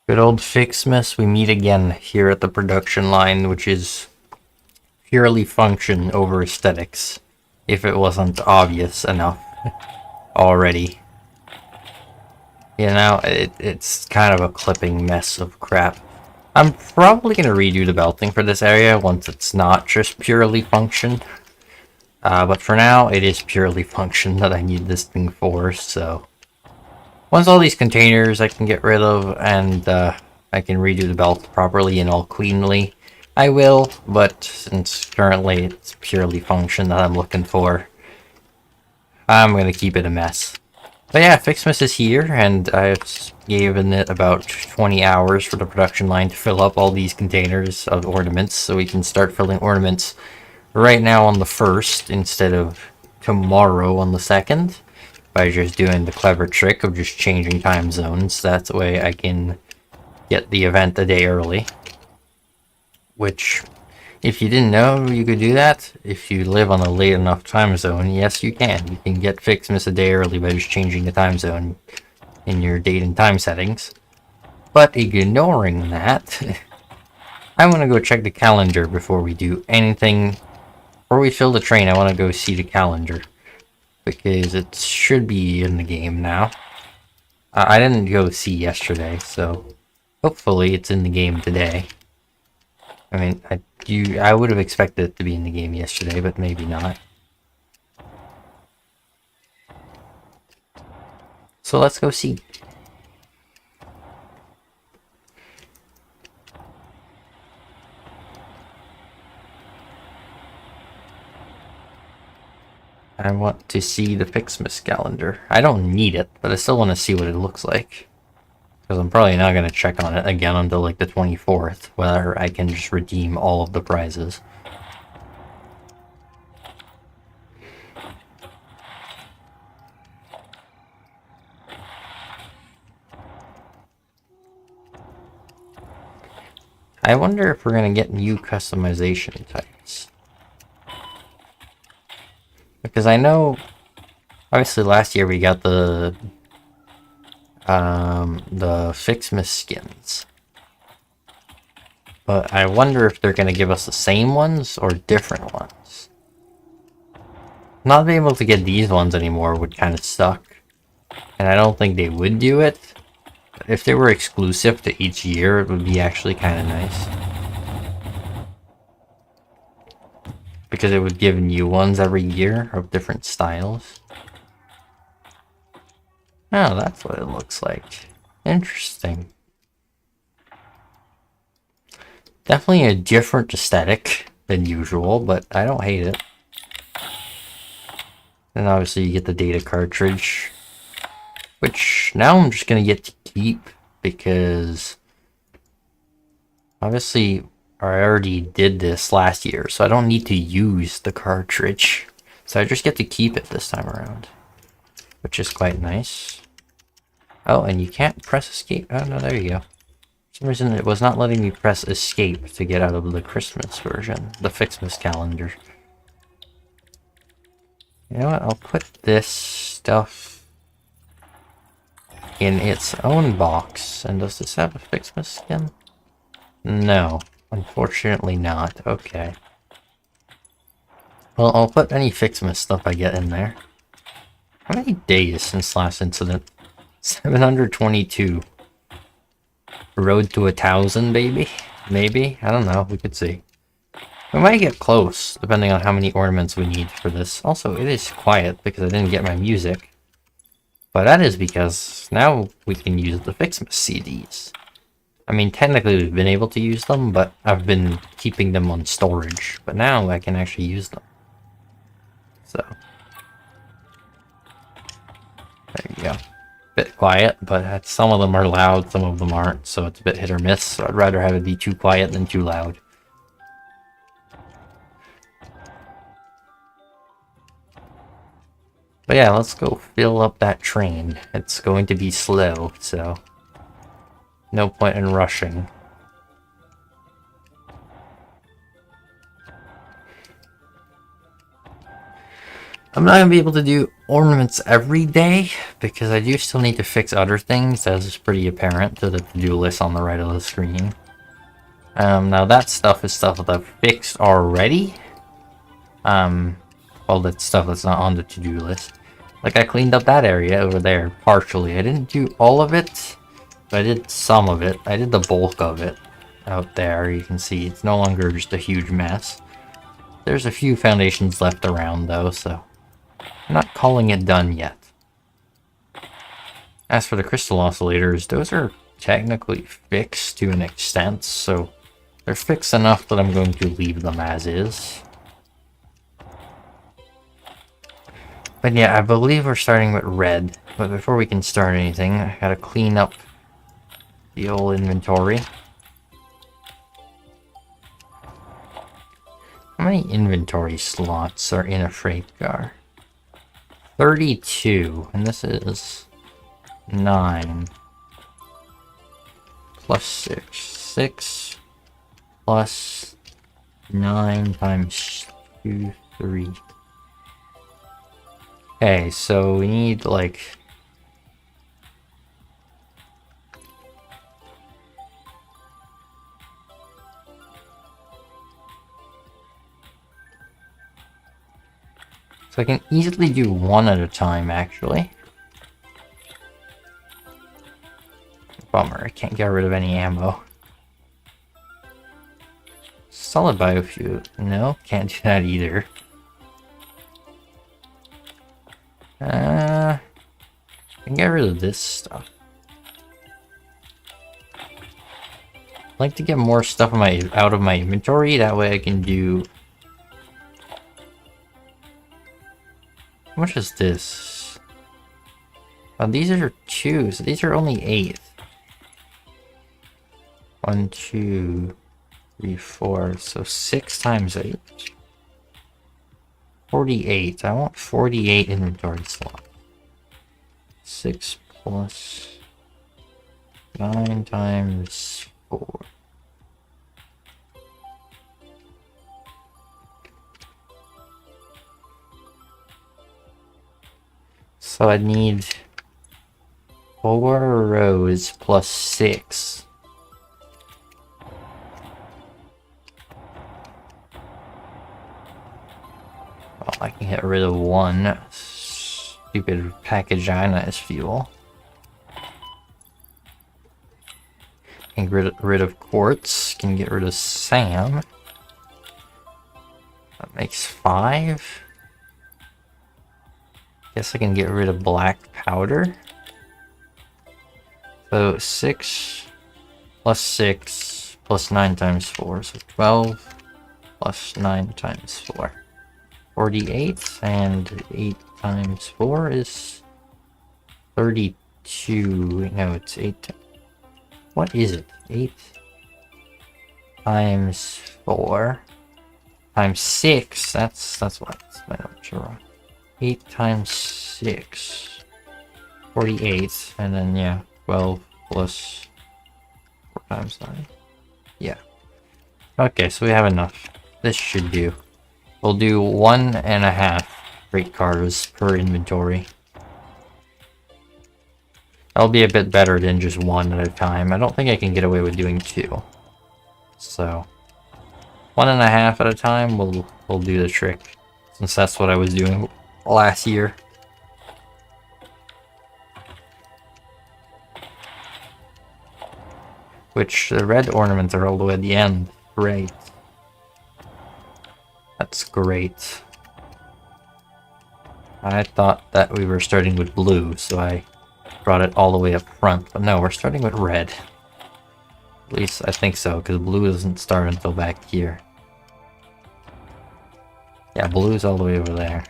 Good old FICSMAS, we meet again here at the production line, which is purely function over aesthetics, if it wasn't obvious enough already. You know, it's kind of a clipping mess of crap. I'm probably going to redo the belting for this area once it's not just purely function. But for now, it is purely function that I need this thing for, so... Once all these containers I can get rid of and I can redo the belt properly and all cleanly, I will, but since currently it's purely function that I'm looking for, I'm going to keep it a mess. But yeah, FICSMAS is here, and I've given it about 20 hours for the production line to fill up all these containers of ornaments, so we can start filling ornaments right now on the 1st instead of tomorrow on the 2nd. By just doing the clever trick of just changing time zones. That's the way I can get the event a day early. Which, if you didn't know you could do that, if you live on a late enough time zone, yes you can. You can get FICSMAS a day early by just changing the time zone in your date and time settings. But ignoring that, I want to go check the calendar before we do anything. Before we fill the train, I want to go see the calendar. Because it should be in the game now. I didn't go see yesterday, so hopefully it's in the game today. I mean, I would have expected it to be in the game yesterday, but maybe not. So let's go see. I want to see the FICSMAS calendar. I don't need it, but I still want to see what it looks like. Because I'm probably not going to check on it again until like the 24th, where I can just redeem all of the prizes. I wonder if we're going to get new customization types. Because I know, obviously last year we got the FICSMAS skins. But I wonder if they're going to give us the same ones or different ones. Not being able to get these ones anymore would kind of suck. And I don't think they would do it. But if they were exclusive to each year, it would be actually kind of nice. Because it would give new ones every year of different styles. Oh, that's what it looks like. Interesting. Definitely a different aesthetic than usual, but I don't hate it. And obviously you get the data cartridge. Which now I'm just going to get to keep because obviously I already did this last year, so I don't need to use the cartridge. So I just get to keep it this time around, which is quite nice. Oh, and you can't press escape. Oh, no, there you go. For some reason it was not letting me press escape to get out of the Christmas version, the FICSMAS calendar. You know what, I'll put this stuff in its own box. And does this have a FICSMAS skin? No, unfortunately not. Okay. Well, I'll put any FICSMAS stuff I get in there. How many days since last incident? 722. Road to 1,000, baby? Maybe? I don't know. We could see. We might get close, depending on how many ornaments we need for this. Also, it is quiet because I didn't get my music. But that is because now we can use the FICSMAS CDs. I mean, technically we've been able to use them, but I've been keeping them on storage. But now I can actually use them. So. There you go. Bit quiet, but some of them are loud, some of them aren't, so it's a bit hit or miss. So I'd rather have it be too quiet than too loud. But yeah, let's go fill up that train. It's going to be slow, so no point in rushing. I'm not gonna be able to do ornaments every day because I do still need to fix other things, as is pretty apparent to the to-do list on the right of the screen. Now that stuff is stuff that I've fixed already. Well, that's stuff that's not on the to-do list. Like, I cleaned up that area over there, partially. I didn't do all of it, but I did some of it. I did the bulk of it out there. You can see it's no longer just a huge mess. There's a few foundations left around, though, so I'm not calling it done yet. As for the crystal oscillators, those are technically fixed to an extent, so they're fixed enough that I'm going to leave them as is. But yeah, I believe we're starting with red. But before we can start anything, I gotta clean up the old inventory. How many inventory slots are in a freight car? 32, and this is 9 plus 6. 6 plus 9 times 2, 3. Okay, so we need like... So I can easily do one at a time, actually. Bummer, I can't get rid of any ammo. Solid biofuel. No, can't do that either. I can get rid of this stuff. I'd like to get more stuff out of my inventory, that way I can do... How much is this? Oh, these are 2, so these are only 8. 1, 2, 3, 4, so 6 times 8. 48. I want 48 inventory slots. 6 plus 9 times 4. So I need 4 rows plus 6. Well, I can get rid of 1. Stupid package ionized fuel. Can get rid of quartz. Can get rid of Sam. That makes 5. Guess I can get rid of black powder. So 6 plus 6 plus 9 times 4. So 12 plus 9 times 4. 48, and 8 times 4 is 32. No, it's 8. What is it? 8 times 4 times 6. That's what my notes are wrong. 8 times 6. 48, and then yeah, 12 plus 4 times 9. Yeah. Okay, so we have enough. This should do. We'll do 1.5 freight cars per inventory. That'll be a bit better than just 1 at a time. I don't think I can get away with doing 2. So 1.5 at a time will do the trick, since that's what I was doing last year. Which the red ornaments are all the way at the end. Great. That's great. I thought that we were starting with blue, so I brought it all the way up front. But no, we're starting with red. At least I think so, because blue doesn't start until back here. Yeah, blue's all the way over there.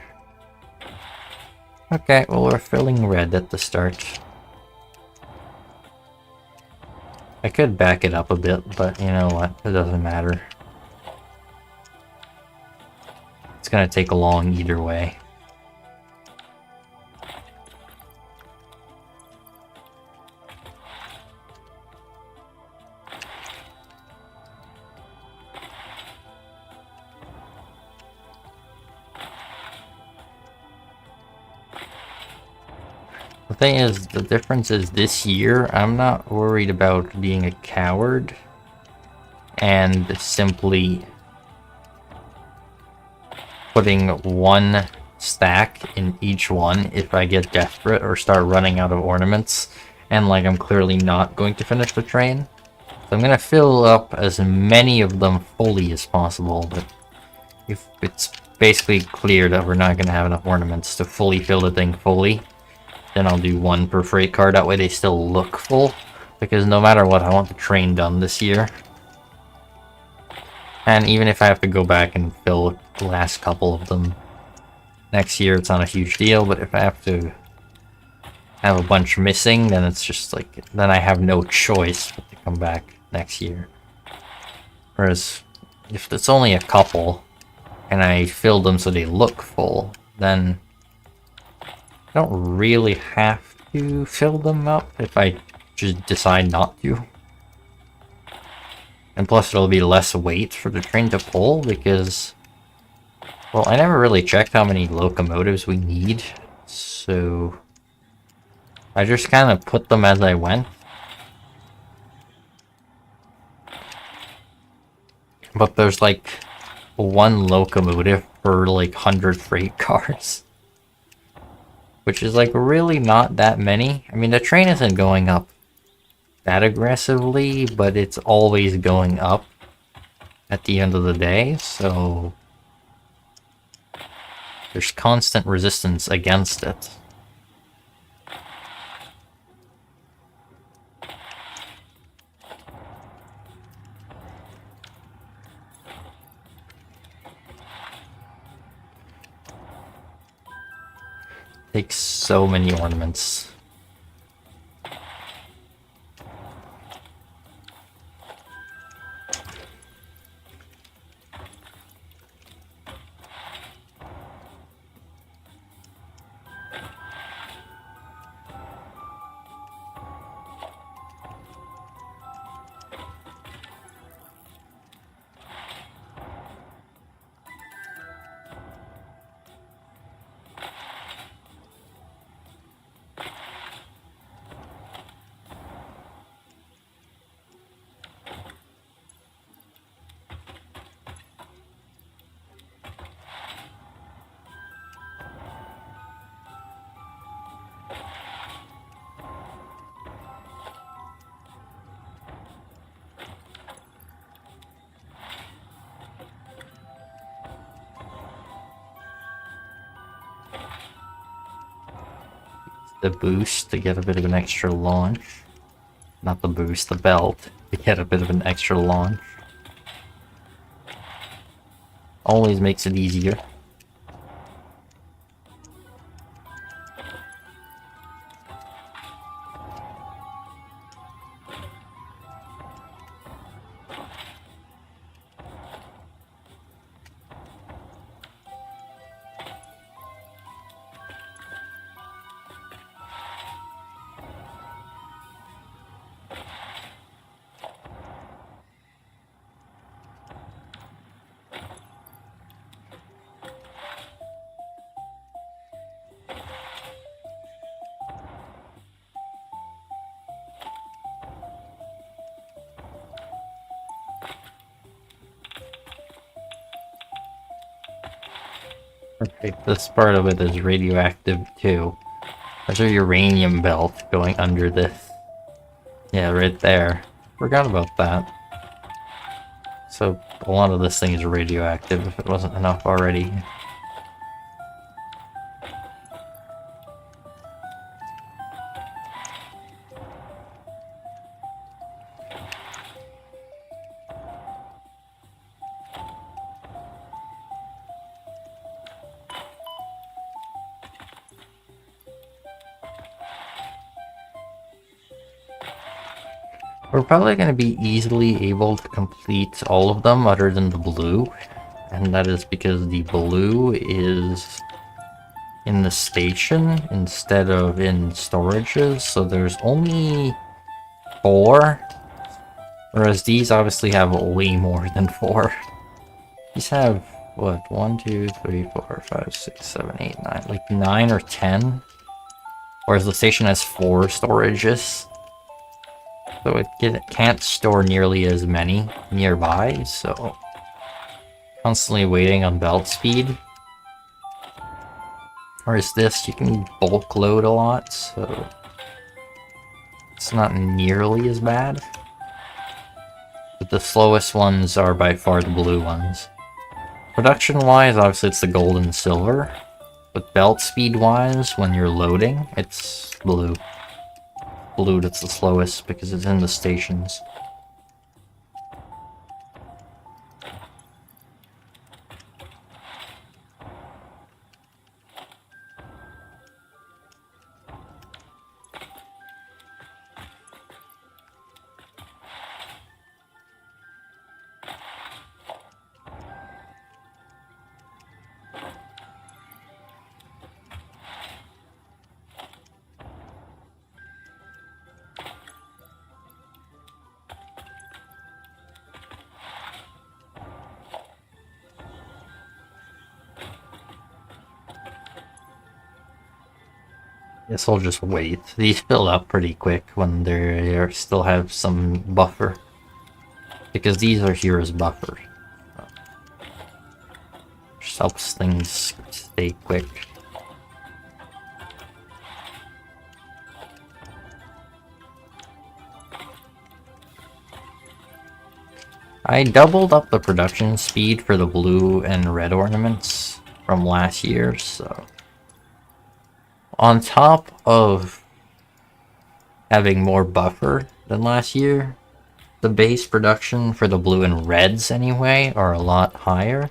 Okay, well we're filling red at the start. I could back it up a bit, but you know what? It doesn't matter. It's gonna take long either way. thing is, the difference is this year, I'm not worried about being a coward and simply putting one stack in each one if I get desperate or start running out of ornaments and like I'm clearly not going to finish the train. So I'm gonna fill up as many of them fully as possible, but if it's basically clear that we're not gonna have enough ornaments to fully fill the thing fully, then I'll do one per freight car. That way they still look full, because no matter what, I want the train done this year. And even if I have to go back and fill the last couple of them next year, it's not a huge deal. But if I have to have a bunch missing, then it's just like, then I have no choice but to come back next year. Whereas if it's only a couple and I fill them so they look full, then I don't really have to fill them up if I just decide not to. And plus it'll be less weight for the train to pull because, well, I never really checked how many locomotives we need, so I just kind of put them as I went. But there's like one locomotive per like 100 freight cars, which is like really not that many. I mean, the train isn't going up that aggressively, but it's always going up at the end of the day, so there's constant resistance against it. Takes so many ornaments. The boost to get a bit of an extra launch. Not the boost, the belt to get a bit of an extra launch. Always makes it easier. Okay, this part of it is radioactive too. There's a uranium belt going under this. Yeah, right there. Forgot about that. So a lot of this thing is radioactive if it wasn't enough already. We're probably going to be easily able to complete all of them other than the blue, and that is because the blue is in the station instead of in storages, so there's only 4, whereas these obviously have way more than 4. These have, what, 1, 2, 3, 4, 5, 6, 7, 8, 9, like 9 or 10 Whereas the station has 4 storages. So it can't store nearly as many nearby, so constantly waiting on belt speed. Whereas this, you can bulk load a lot, so it's not nearly as bad. But the slowest ones are by far the blue ones. Production-wise, obviously it's the gold and silver. But belt speed-wise, when you're loading, it's blue. Blue that's the slowest because it's in the stations. Guess I'll just wait. These fill up pretty quick when they still have some buffer. Because these are here as buffer. Just helps things stay quick. I doubled up the production speed for the blue and red ornaments from last year, so... On top of having more buffer than last year, the base production for the blue and reds anyway are a lot higher.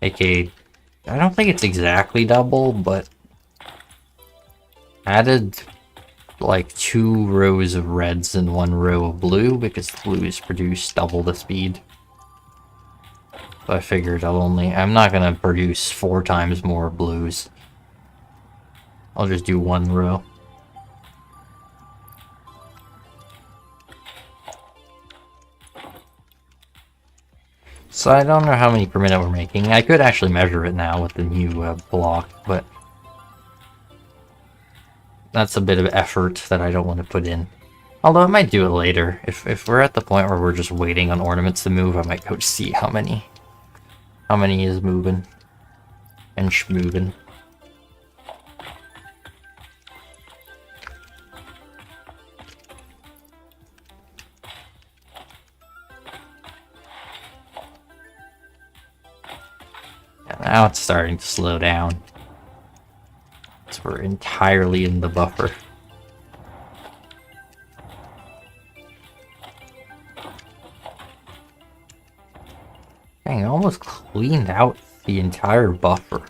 AKA, I don't think it's exactly double, but added like 2 rows of reds and 1 row of blue because the blues produce double the speed. So I figured I'm not gonna produce 4 times more blues. I'll just do 1 row. So I don't know how many per minute we're making. I could actually measure it now with the new block, but that's a bit of effort that I don't want to put in. Although I might do it later. If we're at the point where we're just waiting on ornaments to move, I might go see how many is moving and schmoving. Now it's starting to slow down. So we're entirely in the buffer. Dang, I almost cleaned out the entire buffer.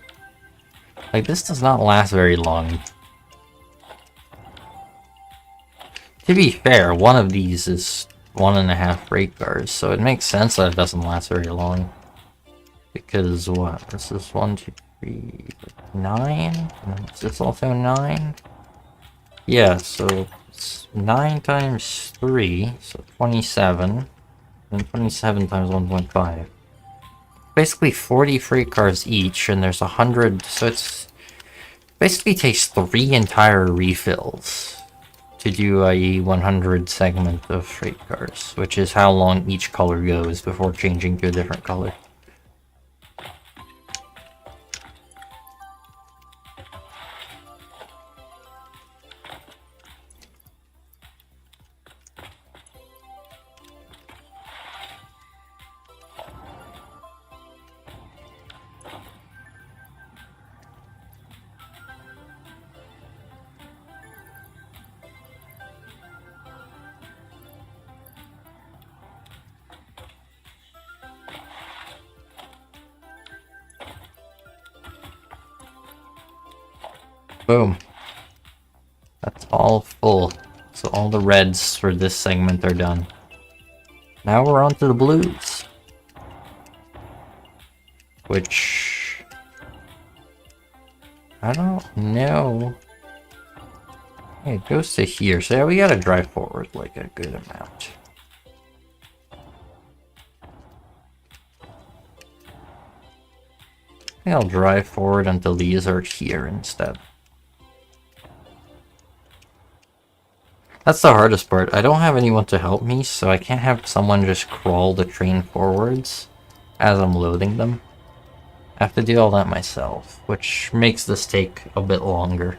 Like, this does not last very long. To be fair, one of these is 1.5 freight cars, so it makes sense that it doesn't last very long. Because what? This is 1, 2, 3, 9? And is this also 9? Yeah, so it's 9 times 3, so 27. And 27 times 1.5. Basically 40 freight cars each, and there's 100, so it's basically takes 3 entire refills to do a 100 segment of freight cars, which is how long each color goes before changing to a different color. Boom. That's all full. So all the reds for this segment are done. Now we're on to the blues. Which... I don't know. Hey, it goes to here. So yeah, we gotta drive forward like a good amount. I think I'll drive forward until these are here instead. That's the hardest part. I don't have anyone to help me, so I can't have someone just crawl the train forwards as I'm loading them. I have to do all that myself, which makes this take a bit longer.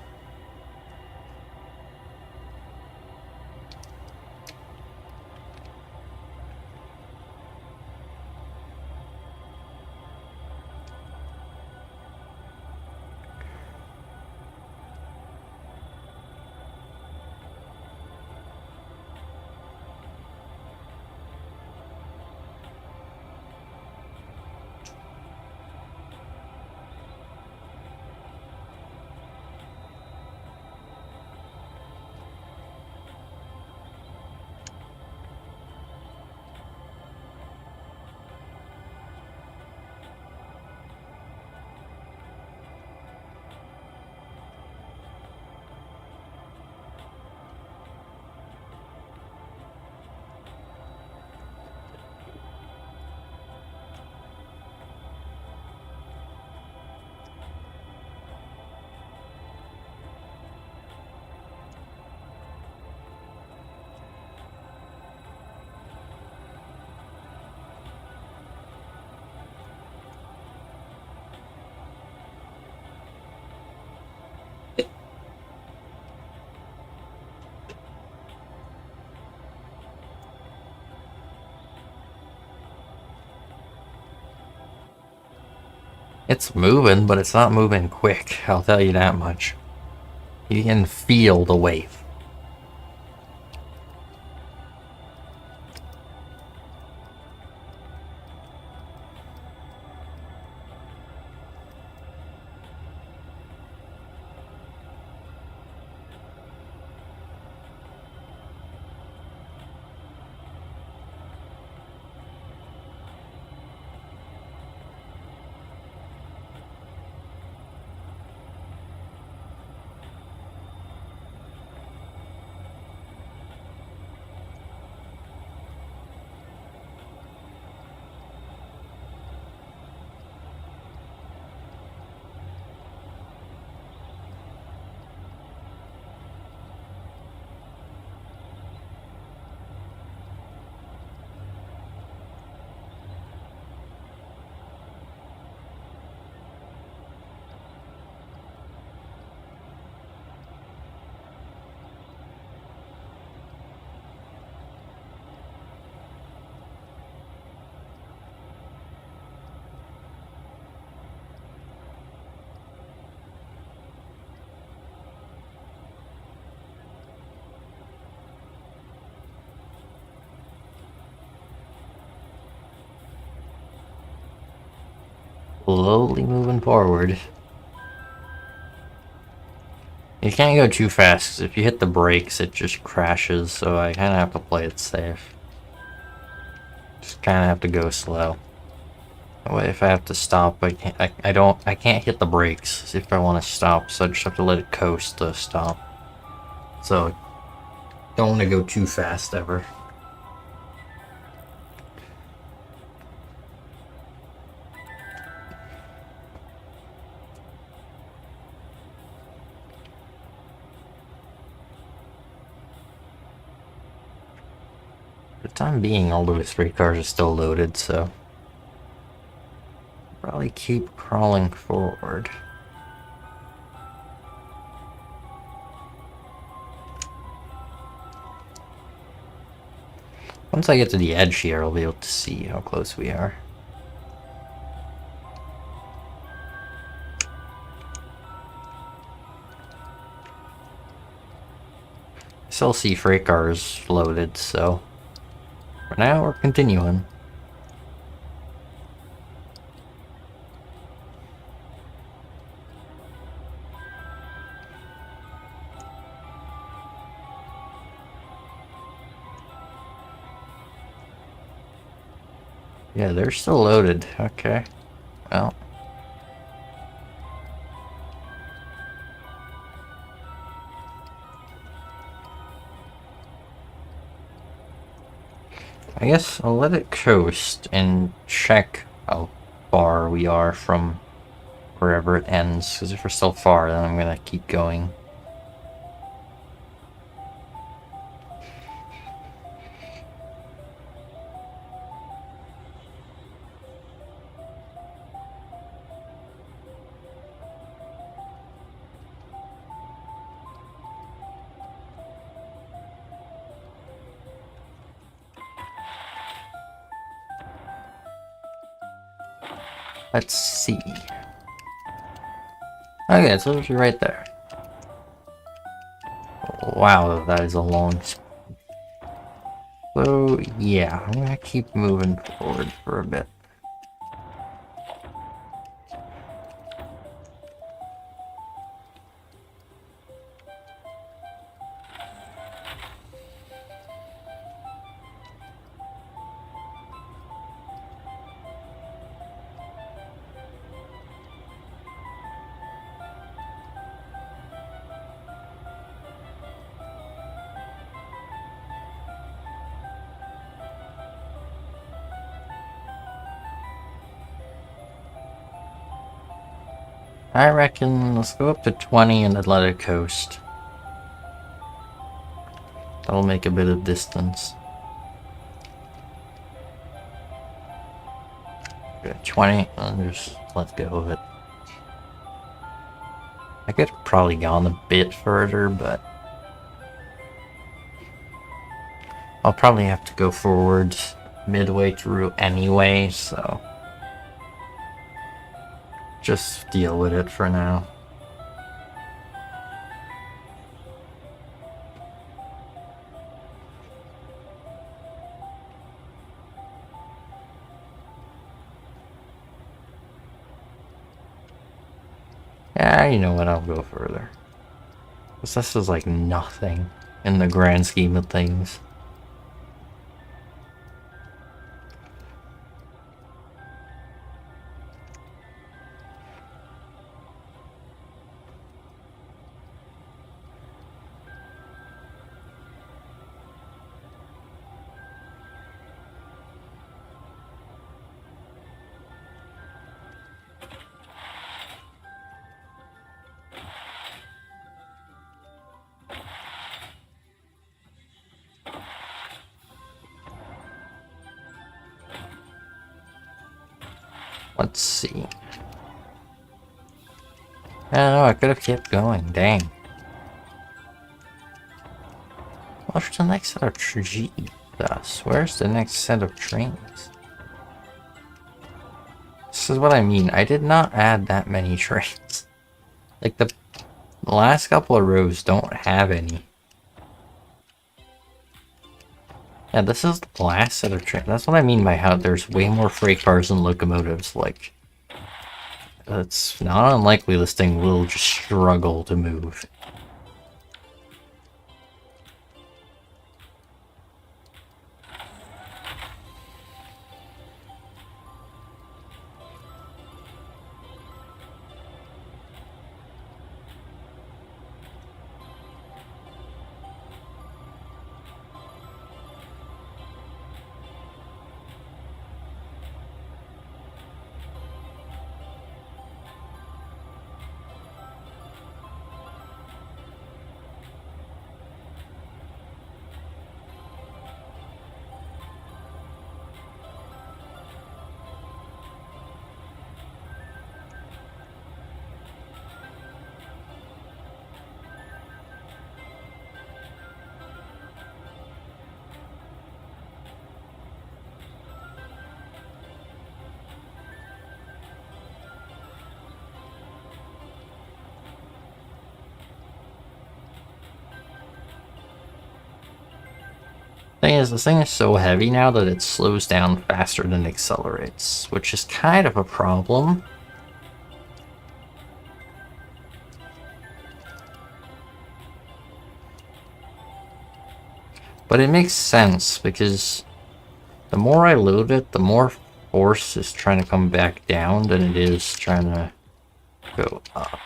It's moving, but it's not moving quick, I'll tell you that much. You can feel the wave. Slowly moving forward. You can't go too fast, 'cause if you hit the brakes, it just crashes, so I kinda have to play it safe. Just kinda have to go slow. That way, if I have to stop, I can't hit the brakes if I want to stop, so I just have to let it coast to stop. So, don't want to go too fast ever. For the time being, all those 3 cars are still loaded, so probably keep crawling forward. Once I get to the edge here, I'll be able to see how close we are. I still see freight cars loaded, so for now we're continuing. Yeah, they're still loaded. Okay. Well. I guess I'll let it coast and check how far we are from wherever it ends, because if we're still far, then I'm gonna keep going. Let's see. Okay, it's literally right there. Wow, that is a long. So yeah, I'm gonna keep moving forward for a bit. I reckon let's go up to 20 and then let it coast. That'll make a bit of distance. Okay, 20, and just let go of it. I could have probably gone a bit further, but I'll probably have to go forward midway through anyway, so just deal with it for now. Yeah, you know what, I'll go further. Because this is like nothing in the grand scheme of things. Let's see. I don't know, I could have kept going, dang. What's the next set of Jesus? Where's the next set of trains? This is what I mean, I did not add that many trains. Like, the last couple of rows don't have any. Yeah, this is the last set of trains. That's what I mean by how there's way more freight cars than locomotives. Like, it's not unlikely this thing will just struggle to move. Thing is, this thing is so heavy now that it slows down faster than it accelerates, which is kind of a problem. But it makes sense, because the more I load it, the more force is trying to come back down than it is trying to go up.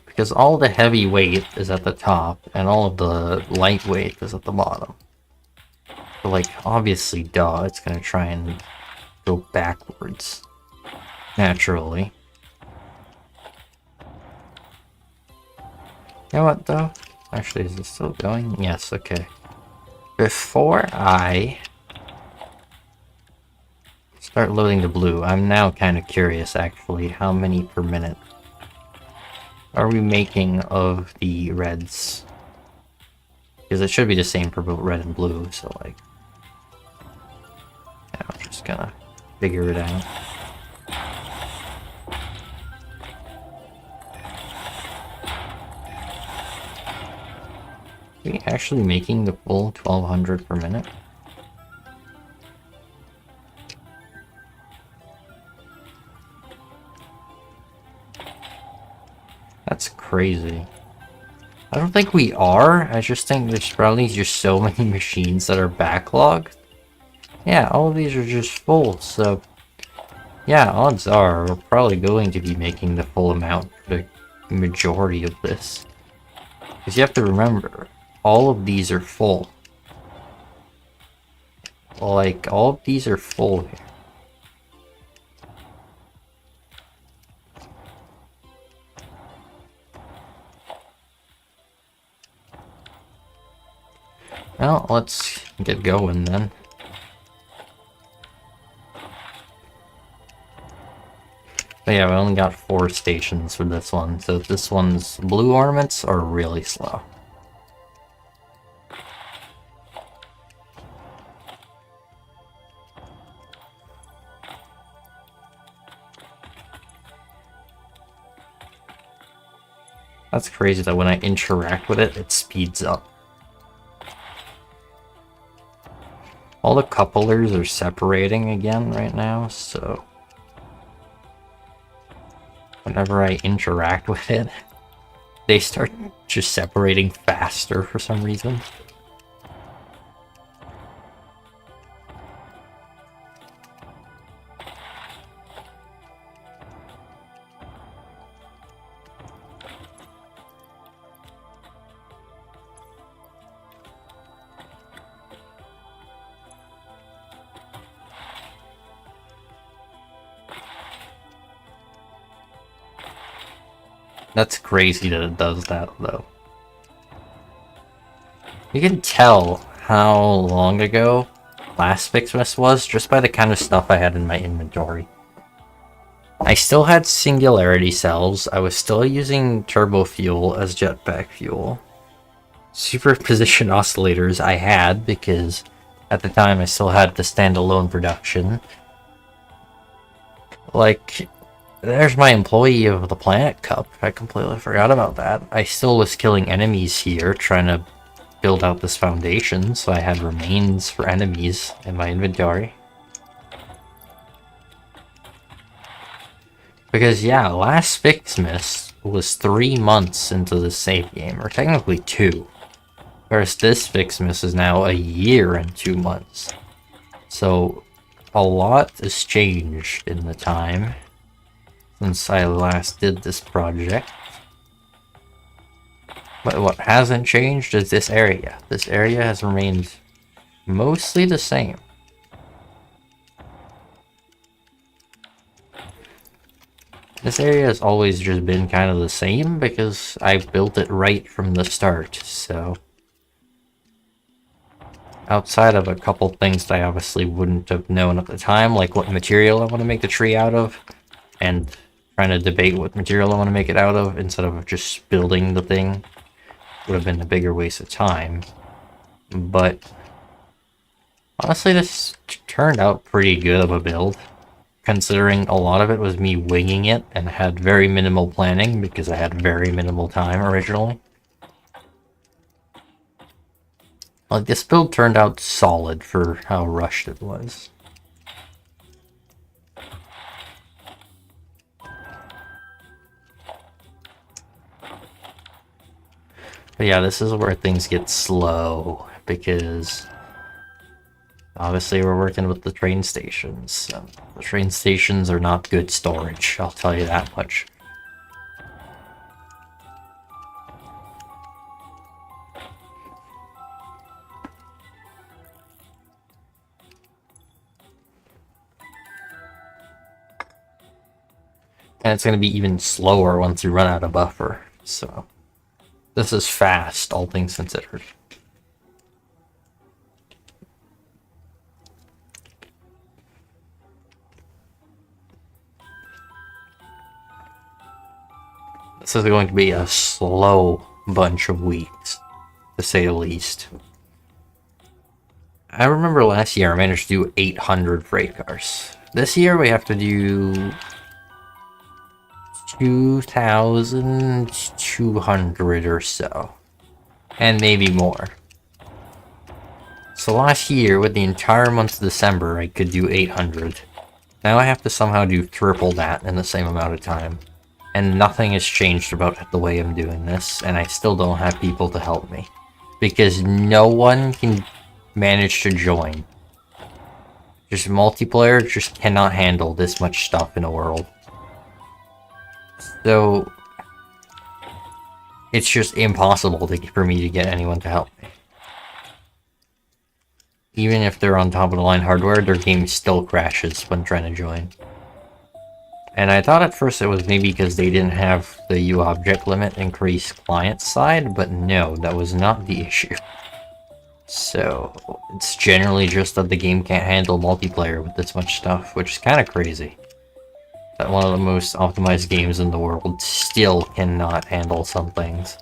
Because all the heavy weight is at the top, and all of the lightweight is at the bottom. So, like, obviously, duh, it's gonna try and go backwards. Naturally. You know what, though? Actually, is it still going? Yes, okay. Before I start loading the blue, I'm now kind of curious, actually, how many per minute are we making of the reds? Because it should be the same for both red and blue, so like... Ouch. Just gonna figure it out. Are we actually making the full 1200 per minute? That's crazy. I don't think we are. I just think there's probably just so many machines that are backlogged. Yeah, all of these are just full, so yeah, odds are we're probably going to be making the full amount for the majority of this. Because you have to remember, all of these are full. Like, all of these are full here. Well, let's get going then. But yeah, we only got 4 stations for this one, so this one's blue ornaments are really slow. That's crazy that when I interact with it, it speeds up. All the couplers are separating again right now, so whenever I interact with it, they start just separating faster for some reason. That's crazy that it does that, though. You can tell how long ago last FICSMAS was just by the kind of stuff I had in my inventory. I still had singularity cells, I was still using turbo fuel as jetpack fuel. Superposition oscillators I had because at the time I still had the standalone production. Like, there's my employee of the Planet Cup. I completely forgot about that. I still was killing enemies here, trying to build out this foundation, so I had remains for enemies in my inventory. Because yeah, last FICSMAS was 3 months into the save game, or technically 2. Whereas this FICSMAS is now a year and 2 months. So a lot has changed in the time since I last did this project. But what hasn't changed is this area. This area has remained mostly the same. This area has always just been kind of the same because I built it right from the start, so outside of a couple things that I obviously wouldn't have known at the time, like what material I want to make the tree out of, and trying to debate what material I want to make it out of instead of just building the thing would have been a bigger waste of time. But honestly, this turned out pretty good of a build, considering a lot of it was me winging it and had very minimal planning because I had very minimal time originally. Like, this build turned out solid for how rushed it was. But yeah, this is where things get slow, because obviously we're working with the train stations. So the train stations are not good storage, I'll tell you that much. And it's going to be even slower once you run out of buffer, so this is fast, all things considered. This is going to be a slow bunch of weeks, to say the least. I remember last year I managed to do 800 freight cars. This year we have to do 2,200 or so. And maybe more. So last year, with the entire month of December, I could do 800. Now I have to somehow do triple that in the same amount of time. And nothing has changed about the way I'm doing this, and I still don't have people to help me. Because no one can manage to join. Just multiplayer just cannot handle this much stuff in a world. So it's just impossible for me to get anyone to help me. Even if they're on top of the line hardware, their game still crashes when trying to join. And I thought at first it was maybe because they didn't have the UObject limit increase client side, but no, that was not the issue. So it's generally just that the game can't handle multiplayer with this much stuff, which is kind of crazy. That one of the most optimized games in the world still cannot handle some things.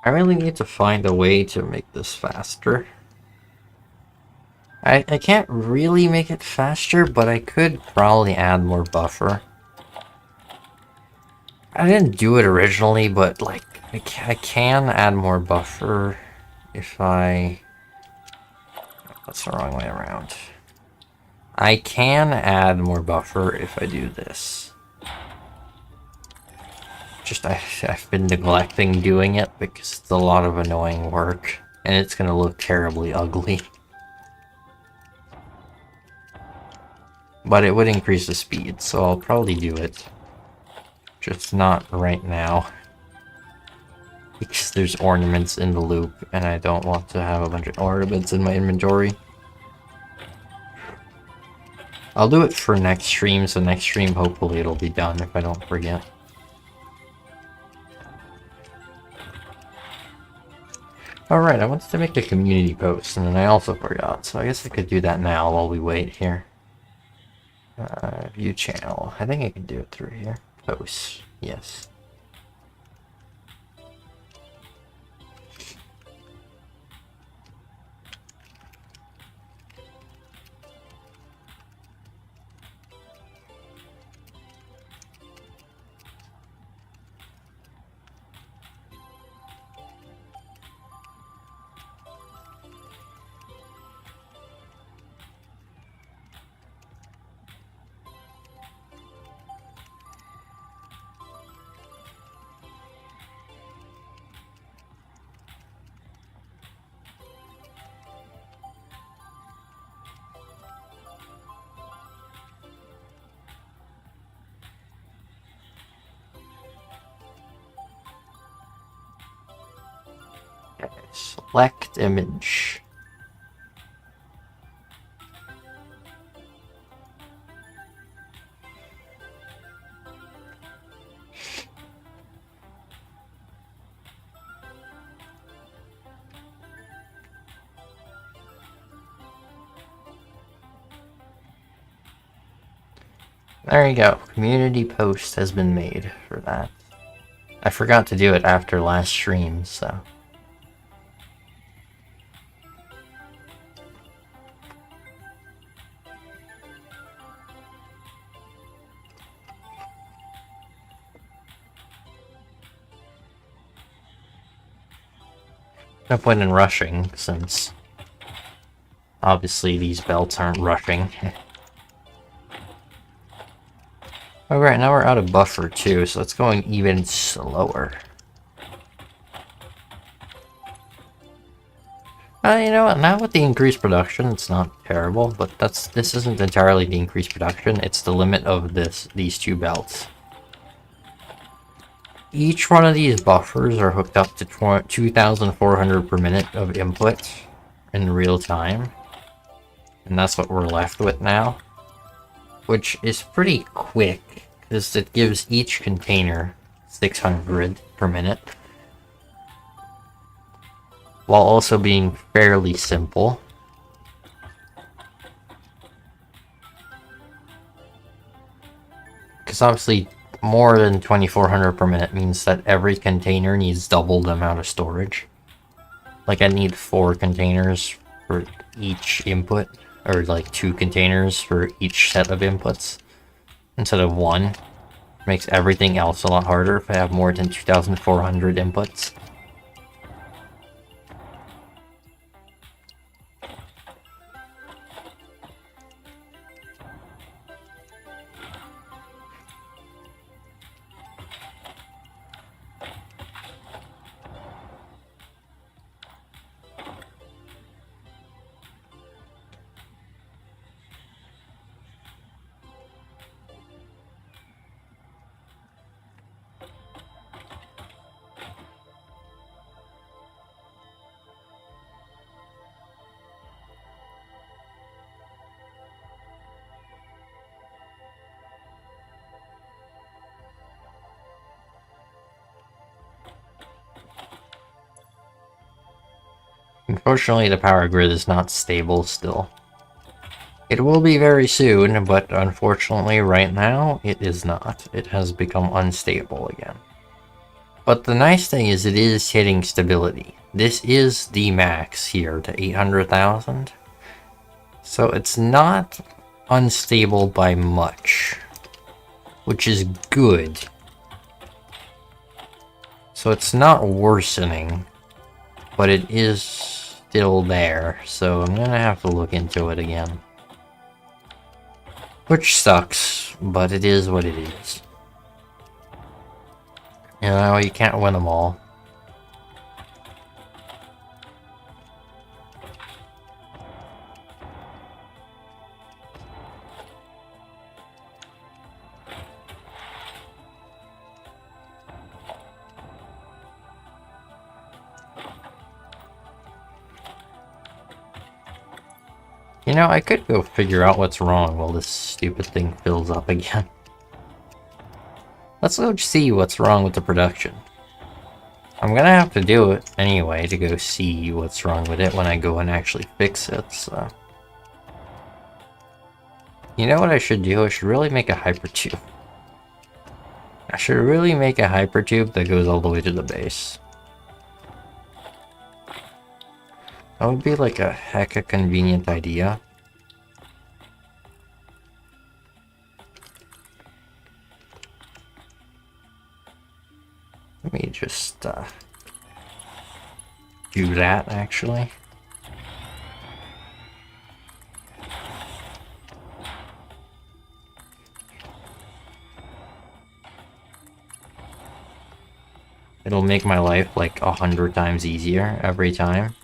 I really need to find a way to make this faster. I can't really make it faster, but I could probably add more buffer. I didn't do it originally, but like I can add more buffer if I... That's the wrong way around. I can add more buffer if I do this. Just I've been neglecting doing it because it's a lot of annoying work, and it's gonna look terribly ugly. But it would increase the speed, so I'll probably do it. Just not right now. Because there's ornaments in the loop, and I don't want to have a bunch of ornaments in my inventory. I'll do it for next stream, so next stream hopefully it'll be done if I don't forget. Alright, I wanted to make a community post, and then I also forgot, so I guess I could do that now while we wait here. View channel. I think I can do it through here. Posts. Yes. Select image. There you go. Community post has been made for that. I forgot to do it after last stream, so... No point in rushing, since... obviously these belts aren't rushing. Alright, now we're out of buffer too, so it's going even slower. You know what, now with the increased production, it's not terrible, but this isn't entirely the increased production, it's the limit of these two belts. Each one of these buffers are hooked up to 2,400 per minute of input in real time. And that's what we're left with now. Which is pretty quick, because it gives each container 600 per minute. While also being fairly simple. Because obviously, more than 2,400 per minute means that every container needs double the amount of storage. Like, I need 4 containers for each input, or like 2 containers for each set of inputs, instead of 1. Makes everything else a lot harder if I have more than 2,400 inputs. Unfortunately, the power grid is not stable still. It will be very soon, but unfortunately right now, it is not. It has become unstable again. But the nice thing is it is hitting stability. This is the max here to 800,000. So it's not unstable by much, which is good. So it's not worsening, but it is still there, so I'm gonna have to look into it again. Which sucks, but it is what it is. You know, you can't win them all. You know, I could go figure out what's wrong while this stupid thing fills up again. Let's go see what's wrong with the production. I'm gonna have to do it anyway to go see what's wrong with it when I go and actually fix it, so... You know what I should do? I should really make a hypertube. I should really make a hypertube that goes all the way to the base. That would be like a hecka convenient idea. Let me just do that actually. It'll make my life like 100 times easier every time.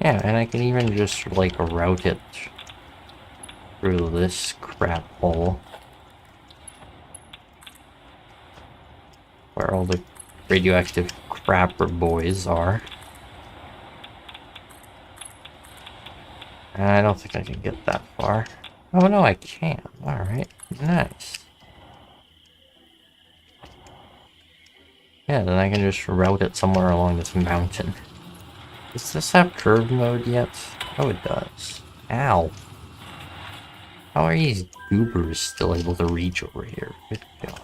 Yeah, and I can even just, like, route it through this crap hole. Where all the radioactive crapper boys are. I don't think I can get that far. Oh no, I can. Alright, nice. Yeah, then I can just route it somewhere along this mountain. Does this have curve mode yet? Oh, it does. Ow. How are these goobers still able to reach over here? Good God.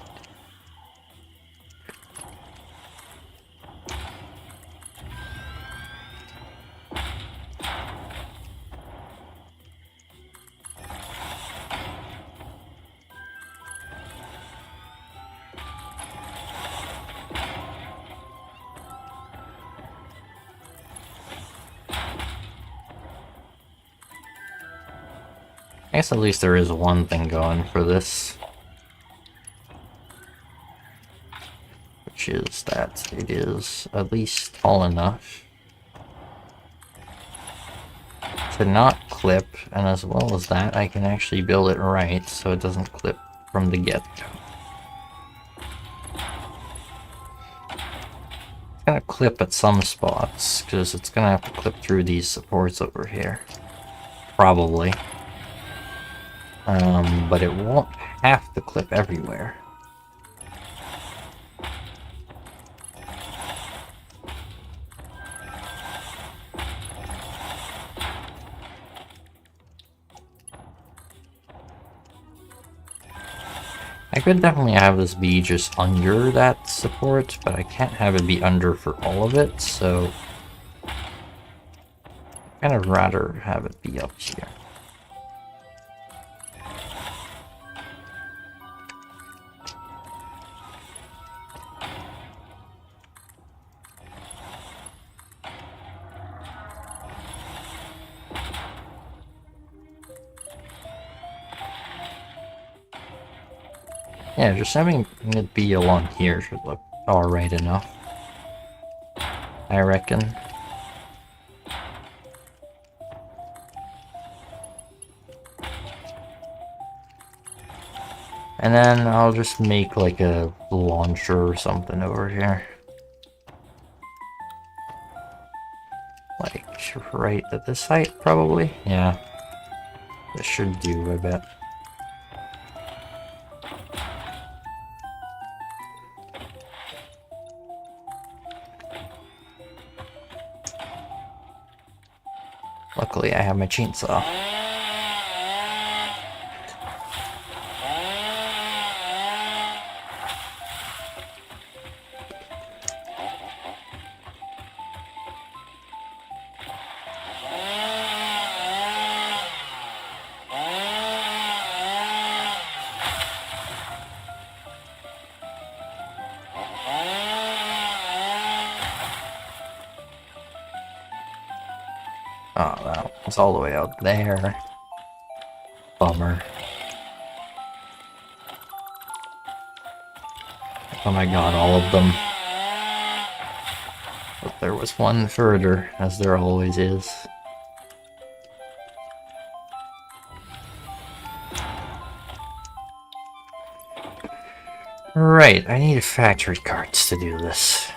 I guess at least there is one thing going for this. Which is that it is at least tall enough to not clip, and as well as that, I can actually build it right so it doesn't clip from the get-go. It's gonna clip at some spots, because it's gonna have to clip through these supports over here. Probably. But it won't have to clip everywhere. I could definitely have this be just under that support, but I can't have it be under for all of it, so I'd kind of rather have it be up here. Yeah, just having it be along here should look alright enough, I reckon. And then I'll just make like a launcher or something over here. Like right at this height, probably? Yeah. This should do, I bet. Luckily, I have my chainsaw. Oh, that was all the way out there. Bummer. Oh my god, all of them. But there was one further, as there always is. Right, I need factory carts to do this.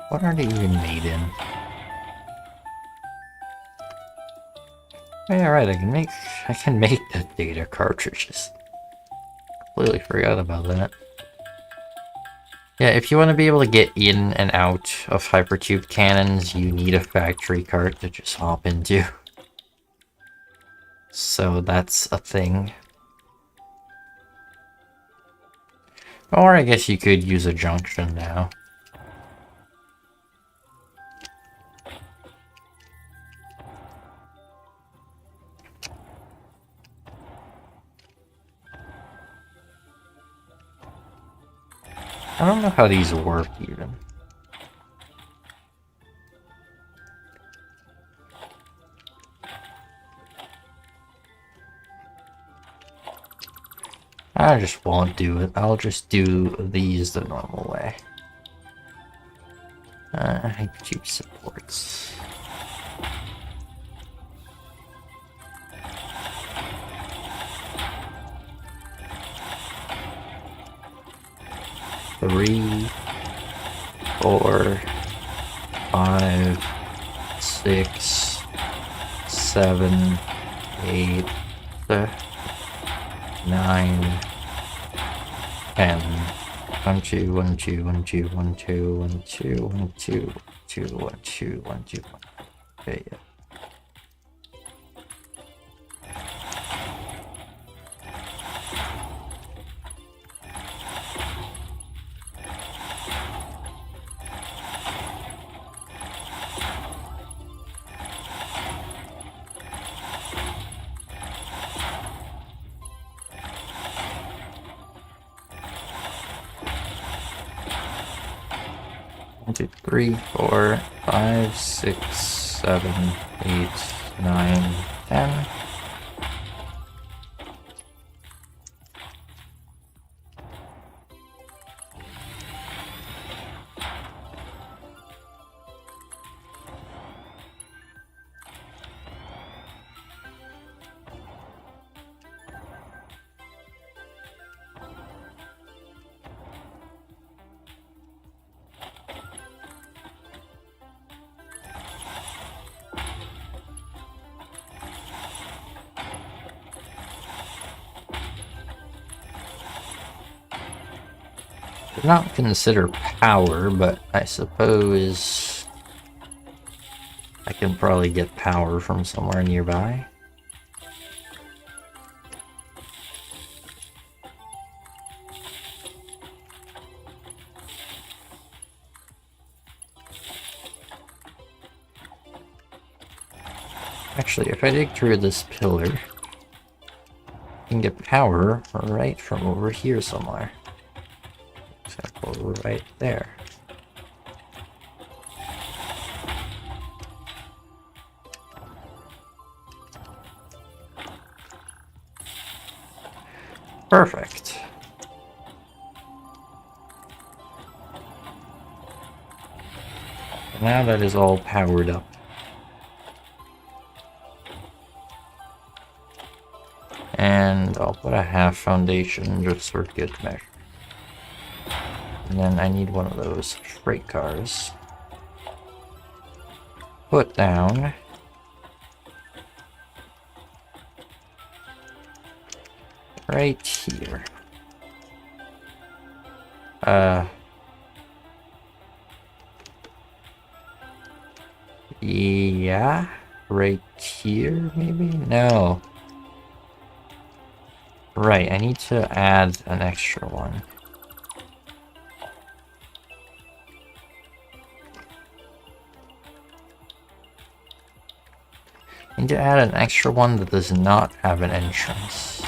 What are they even made in? Oh, yeah, right, I can make the data cartridges. Completely forgot about that. Yeah, if you want to be able to get in and out of hypertube cannons, you need a factory cart to just hop into. So that's a thing. Or I guess you could use a junction now. I don't know how these work, even. I just won't do it. I'll just do these the normal way. Hypertube supports. Three, 4, 5, 6, 7, 8, 9, 10. 1, 2, 1, 2, 1, 2, 1, 2, 1, 2, 1, 2, 2, 1, 2, 1, 2, 1. Okay, yeah. One, two, 3, 4, 5, 6, 7, 8, 9, 10. Not consider power, but I suppose I can probably get power from somewhere nearby. Actually, if I dig through this pillar, I can get power right from over here somewhere. Example, right there. Perfect. Now that is all powered up. And I'll put a half foundation just for good measure. And then I need one of those freight cars. Put down. Right here. Yeah, right here maybe? No. Right, I need to add an extra one. I need to add an extra one that does not have an entrance.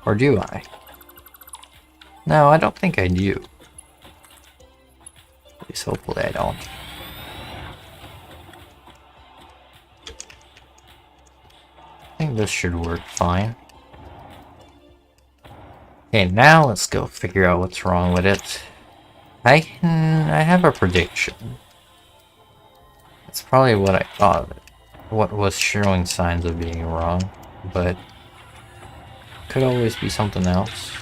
Or do I? No, I don't think I do. At least hopefully I don't. I think this should work fine. Okay, now let's go figure out what's wrong with it. I have a prediction. It's probably what I thought, what was showing signs of being wrong, but could always be something else.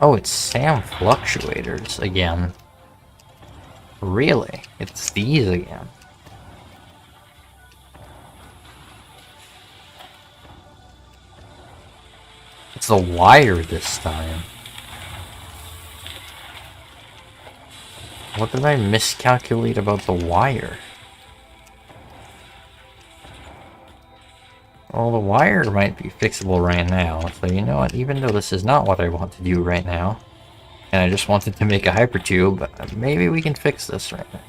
Oh, it's SAM fluctuators again. Really? It's these again. It's the wire this time. What did I miscalculate about the wire? Well, the wire might be fixable right now, so you know what, even though this is not what I want to do right now, and I just wanted to make a hypertube, maybe we can fix this right now.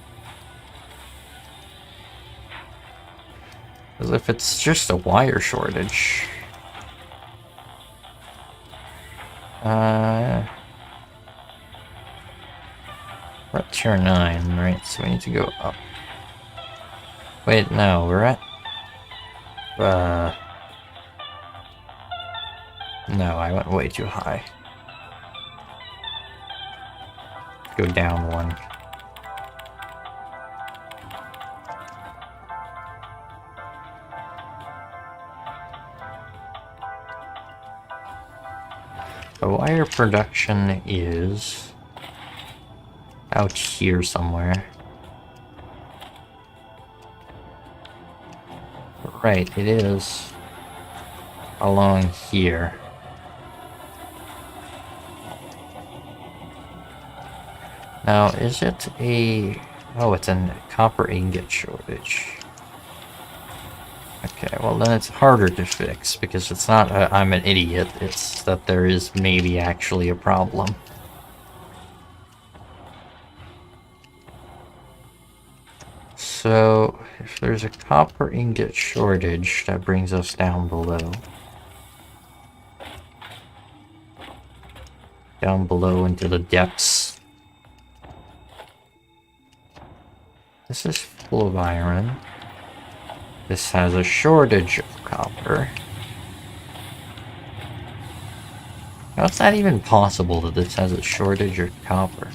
Because if it's just a wire shortage... we're at tier 9, right? So we need to go up. Wait, no, we're at... no, I went way too high. Go down one. The wire production is out here somewhere. Right, it is along here. Now, is it a... Oh, it's a copper ingot shortage. Okay, well then it's harder to fix, because it's not I'm an idiot, it's that there is maybe actually a problem. So, if there's a copper ingot shortage, that brings us down below. Down below into the depths. This is full of iron. This has a shortage of copper. How is that even possible that this has a shortage of copper?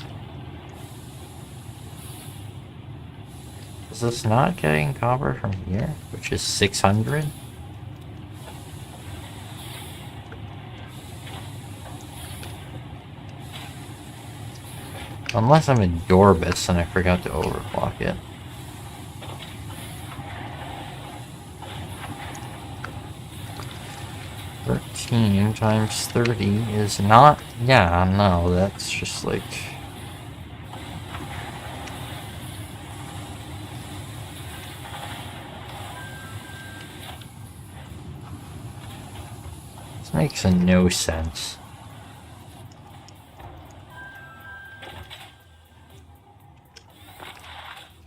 Is this not getting copper from here? Which is 600? Unless I'm in Dorbus and I forgot to overclock it. Times 30 is not... Yeah, no, that's just like... This makes no sense.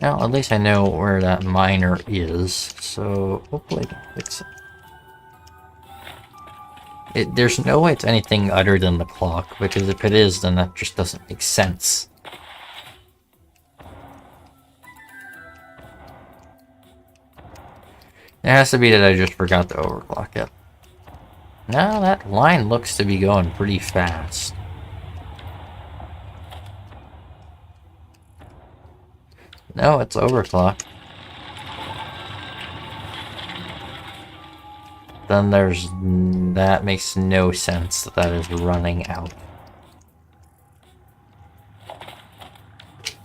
Now, at least I know where that miner is, so hopefully I can fix it. There's no way it's anything other than the clock, because if it is, then that just doesn't make sense. It has to be that I just forgot to overclock it. Now that line looks to be going pretty fast. No, it's overclocked. Then that makes no sense that that is running out. Is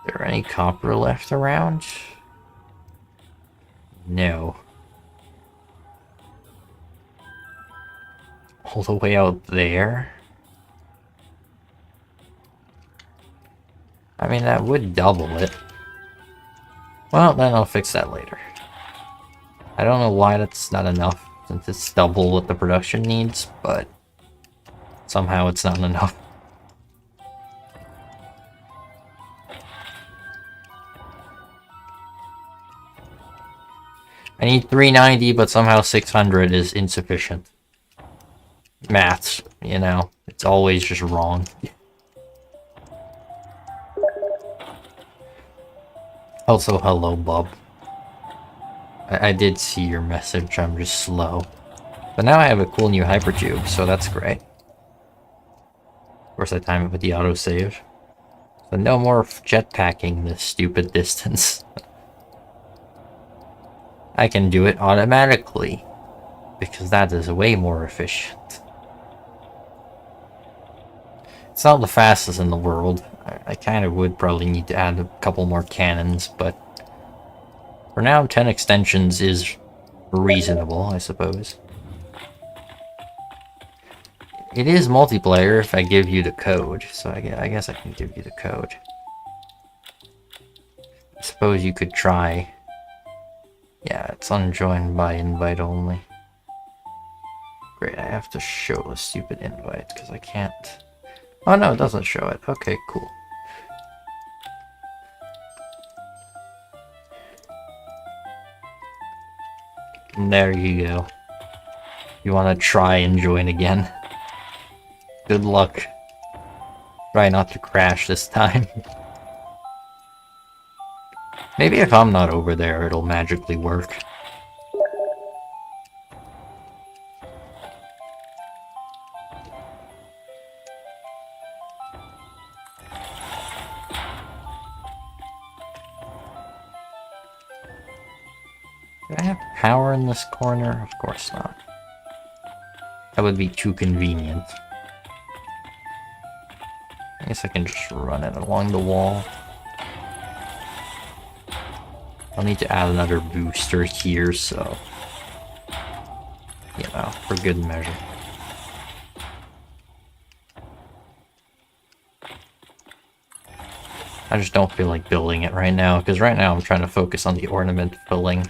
there any copper left around? No. All the way out there? I mean, that would double it. Well, then I'll fix that later. I don't know why that's not enough, since it's double what the production needs, but somehow it's not enough. I need 390, but somehow 600 is insufficient. Maths, you know, it's always just wrong. Also, hello, Bob. I did see your message, I'm just slow. But now I have a cool new hypertube, so that's great. Of course, I time it with the autosave. So no more jetpacking this stupid distance. I can do it automatically, because that is way more efficient. It's not the fastest in the world. I kind of would probably need to add a couple more cannons, but for now, 10 extensions is reasonable, I suppose. It is multiplayer if I give you the code, so I guess I can give you the code. I suppose you could try. Yeah, it's unjoined by invite only. Great, I have to show a stupid invite, because I can't... Oh no, it doesn't show it. Okay, cool. And there you go. You want to try and join again. Good luck. Try not to crash this time. Maybe if I'm not over there, it'll magically work. Do I have power in this corner? Of course not. That would be too convenient. I guess I can just run it along the wall. I'll need to add another booster here, so... You know, for good measure. I just don't feel like building it right now, because right now I'm trying to focus on the ornament filling.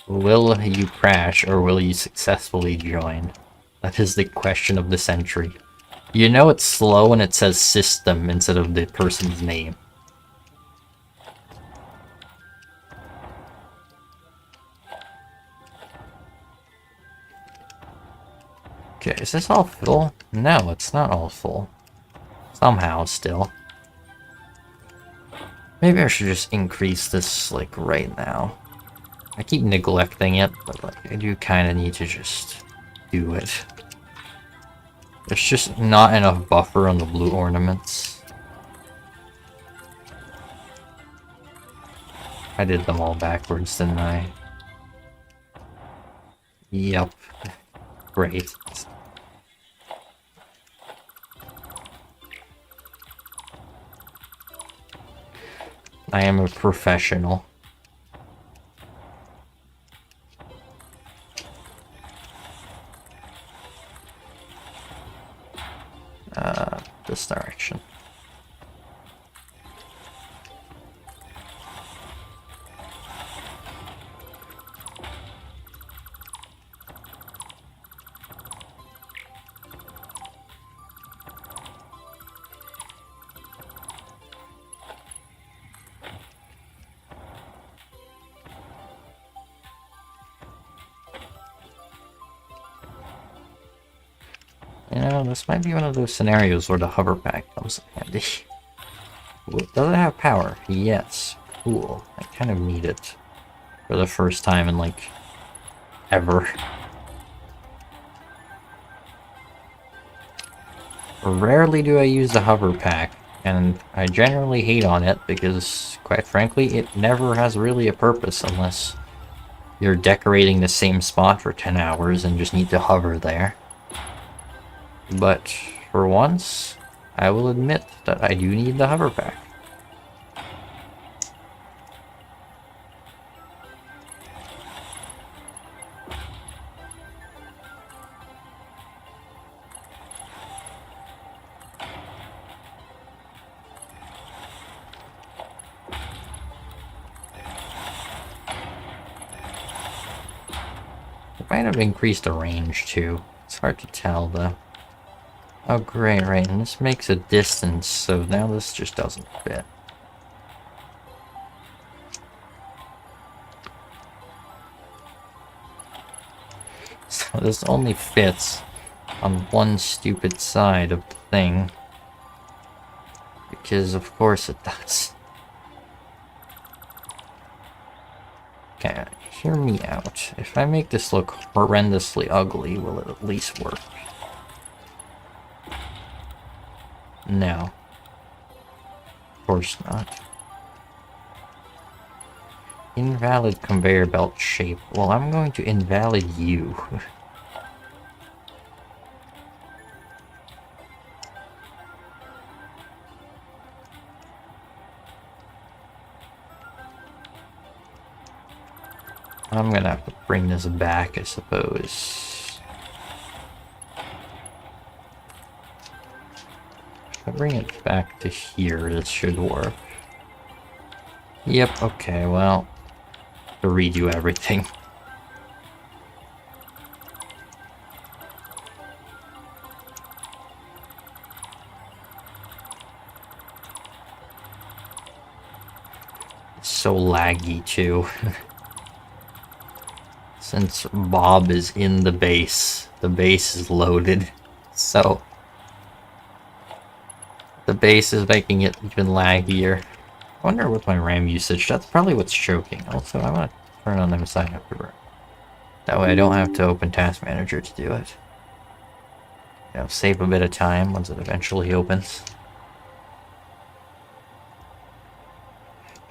Will you crash, or will you successfully join? That is the question of the century. You know it's slow when it says system instead of the person's name. Okay, is this all full? No, it's not all full. Somehow, still. Maybe I should just increase this, like, right now. I keep neglecting it, but, like, I do kind of need to just do it. There's just not enough buffer on the blue ornaments. I did them all backwards, didn't I? Yep. Great. I am a professional. This direction. You know, this might be one of those scenarios where the hover pack comes in handy. Does it have power? Yes. Cool. I kind of need it for the first time in, like, ever. Rarely do I use the hover pack, and I generally hate on it because, quite frankly, it never has really a purpose unless you're decorating the same spot for 10 hours and just need to hover there. But for once, I will admit that I do need the hover pack. It might have increased the range too. It's hard to tell though. Oh great, right, and this makes a distance, so now this just doesn't fit. So this only fits on one stupid side of the thing. Because of course it does. Okay, hear me out. If I make this look horrendously ugly, will it at least work? No. Of course not. Invalid conveyor belt shape. Well, I'm going to invalid you. I'm gonna have to bring this back, I suppose. If I bring it back to here, this should work. Yep, okay, well, to redo everything. It's so laggy, too. Since Bob is in the base is loaded, so the base is making it even laggier. I wonder what my RAM usage, that's probably what's choking. Also, I want to turn on MSI Afterburn. That way I don't have to open Task Manager to do it. You know, save a bit of time once it eventually opens.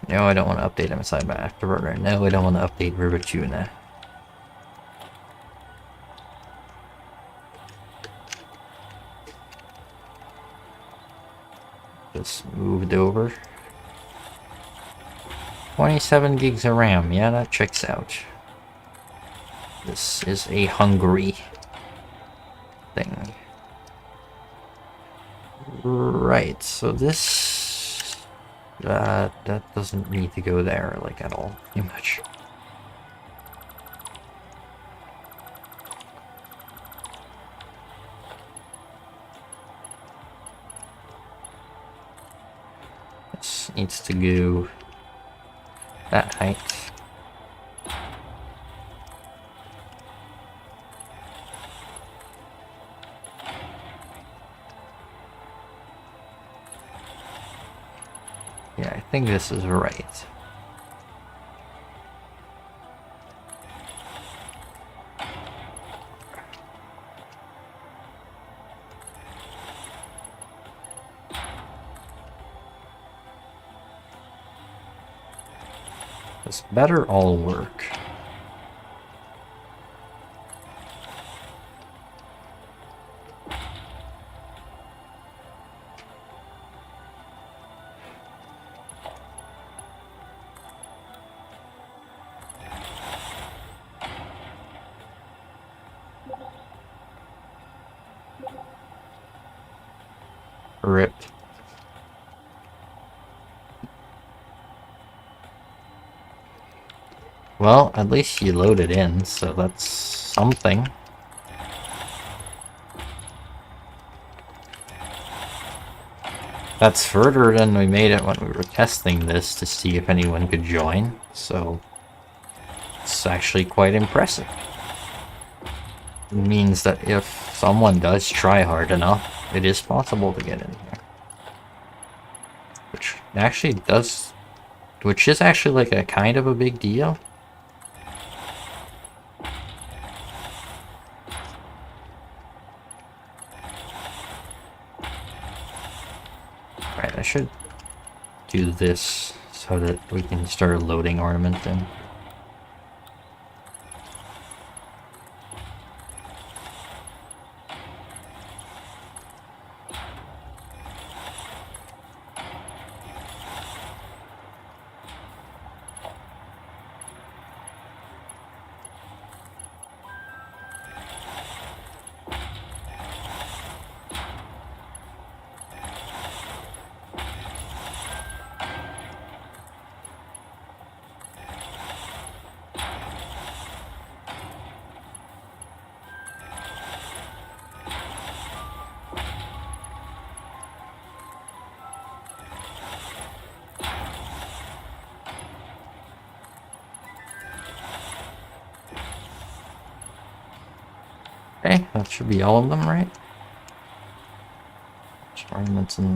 No, I don't want to update MSI Afterburner. No, I don't want to update Ribatuna. Just moved over. 27 gigs of RAM, yeah, that checks out. This is a Hungary thing. Right, so this... that doesn't need to go there, like, at all, pretty much. This needs to go that height. Yeah, I think this is right. This better all work. Rip. Well, at least you loaded in, so that's something. That's further than we made it when we were testing this to see if anyone could join, so it's actually quite impressive. It means that if someone does try hard enough, it is possible to get in here. Which actually does... which is actually like a kind of a big deal. Right, I should do this so that we can start loading ornament in. Okay, that should be all of them, right? There's ornaments in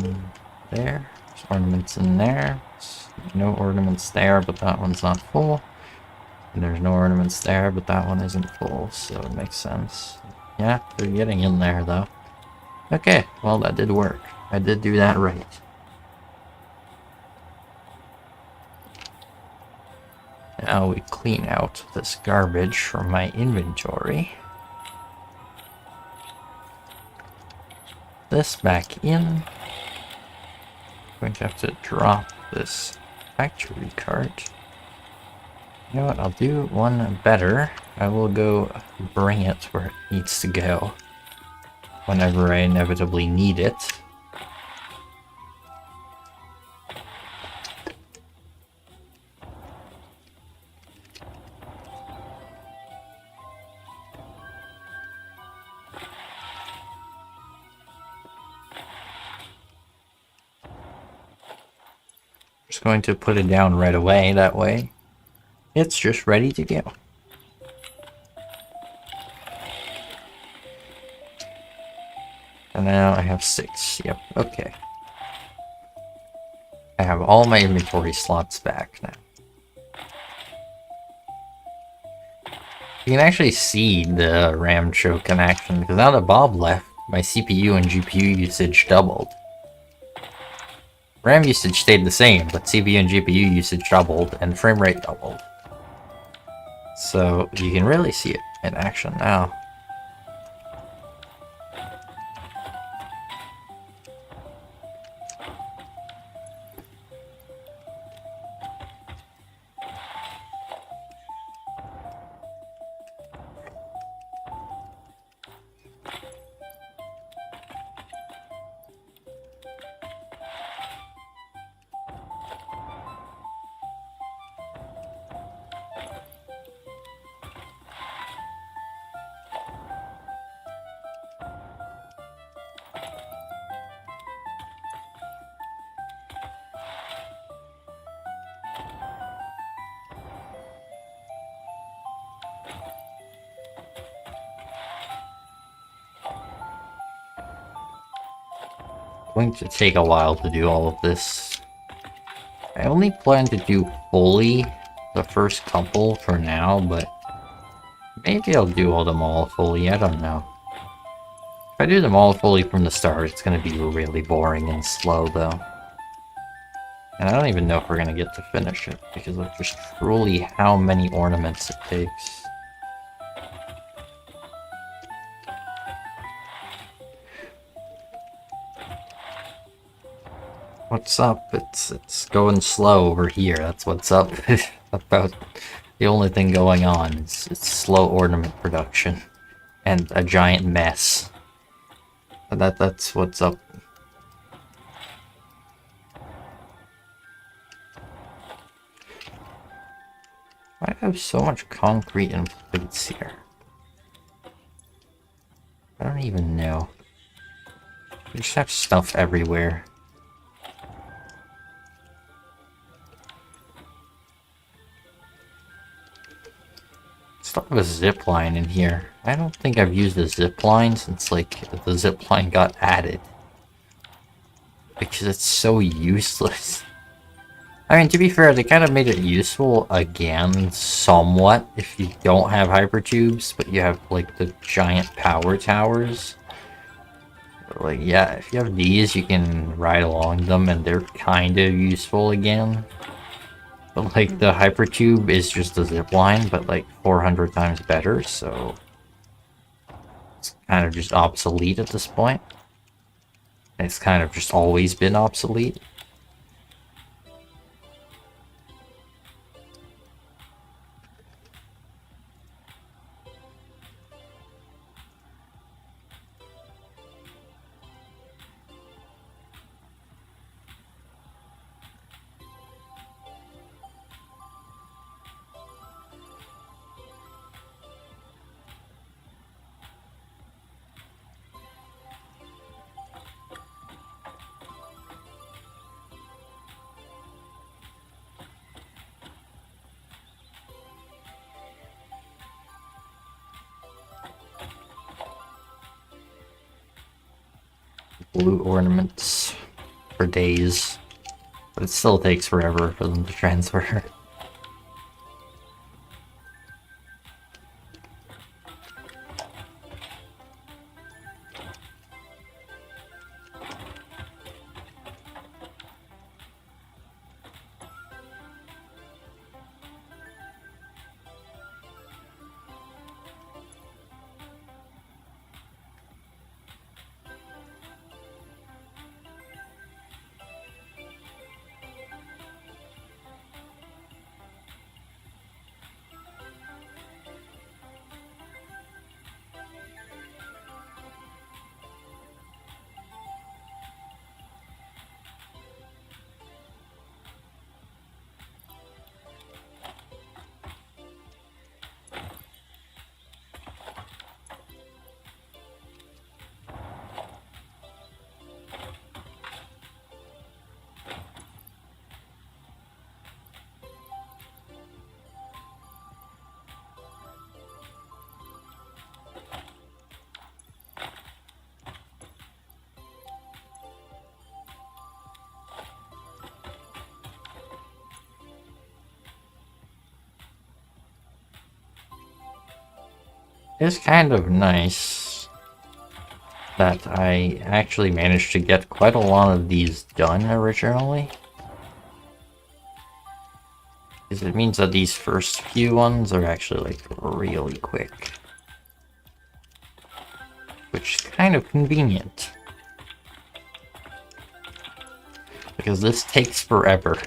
there. There's ornaments in there. There's no ornaments there, but that one's not full. And there's no ornaments there, but that one isn't full, so it makes sense. Yeah, they're getting in there, though. Okay, well, that did work. I did do that right. Now we clean out this garbage from my inventory. This back in. I'm going to have to drop this factory cart. You know what, I'll do one better. I will go bring it where it needs to go whenever I inevitably need it. Just going to put it down right away, that way it's just ready to go. And now I have 6, yep, okay. I have all my inventory slots back now. You can actually see the RAM choke in action, because now that Bob left, my CPU and GPU usage doubled. RAM usage stayed the same, but CPU and GPU usage doubled, and frame rate doubled. So you can really see it in action now. going to take a while to do all of this. I only plan to do fully the first couple for now, but maybe I'll do them all fully, I don't know. If I do them all fully from the start, it's going to be really boring and slow, though. And I don't even know if we're going to get to finish it, because of just truly how many ornaments it takes. What's up? It's going slow over here, that's what's up. About the only thing going on is it's slow ornament production. And a giant mess. That's what's up. Why do I have so much concrete and plates here? I don't even know. I just have stuff everywhere. Still have a zip line in here. I don't think I've used a zip line since, like, the zip line got added. Because it's so useless. I mean, to be fair, they kind of made it useful again, somewhat, if you don't have hypertubes, but you have, like, the giant power towers. Like, yeah, if you have these, you can ride along them, and they're kind of useful again. But, like, the hypertube is just a zipline, but, like, 400 times better, so... it's kind of just obsolete at this point. It's kind of just always been obsolete. Blue ornaments for days, but it still takes forever for them to transfer. It's kind of nice that I actually managed to get quite a lot of these done originally. Because it means that these first few ones are actually, like, really quick. Which is kind of convenient. Because this takes forever.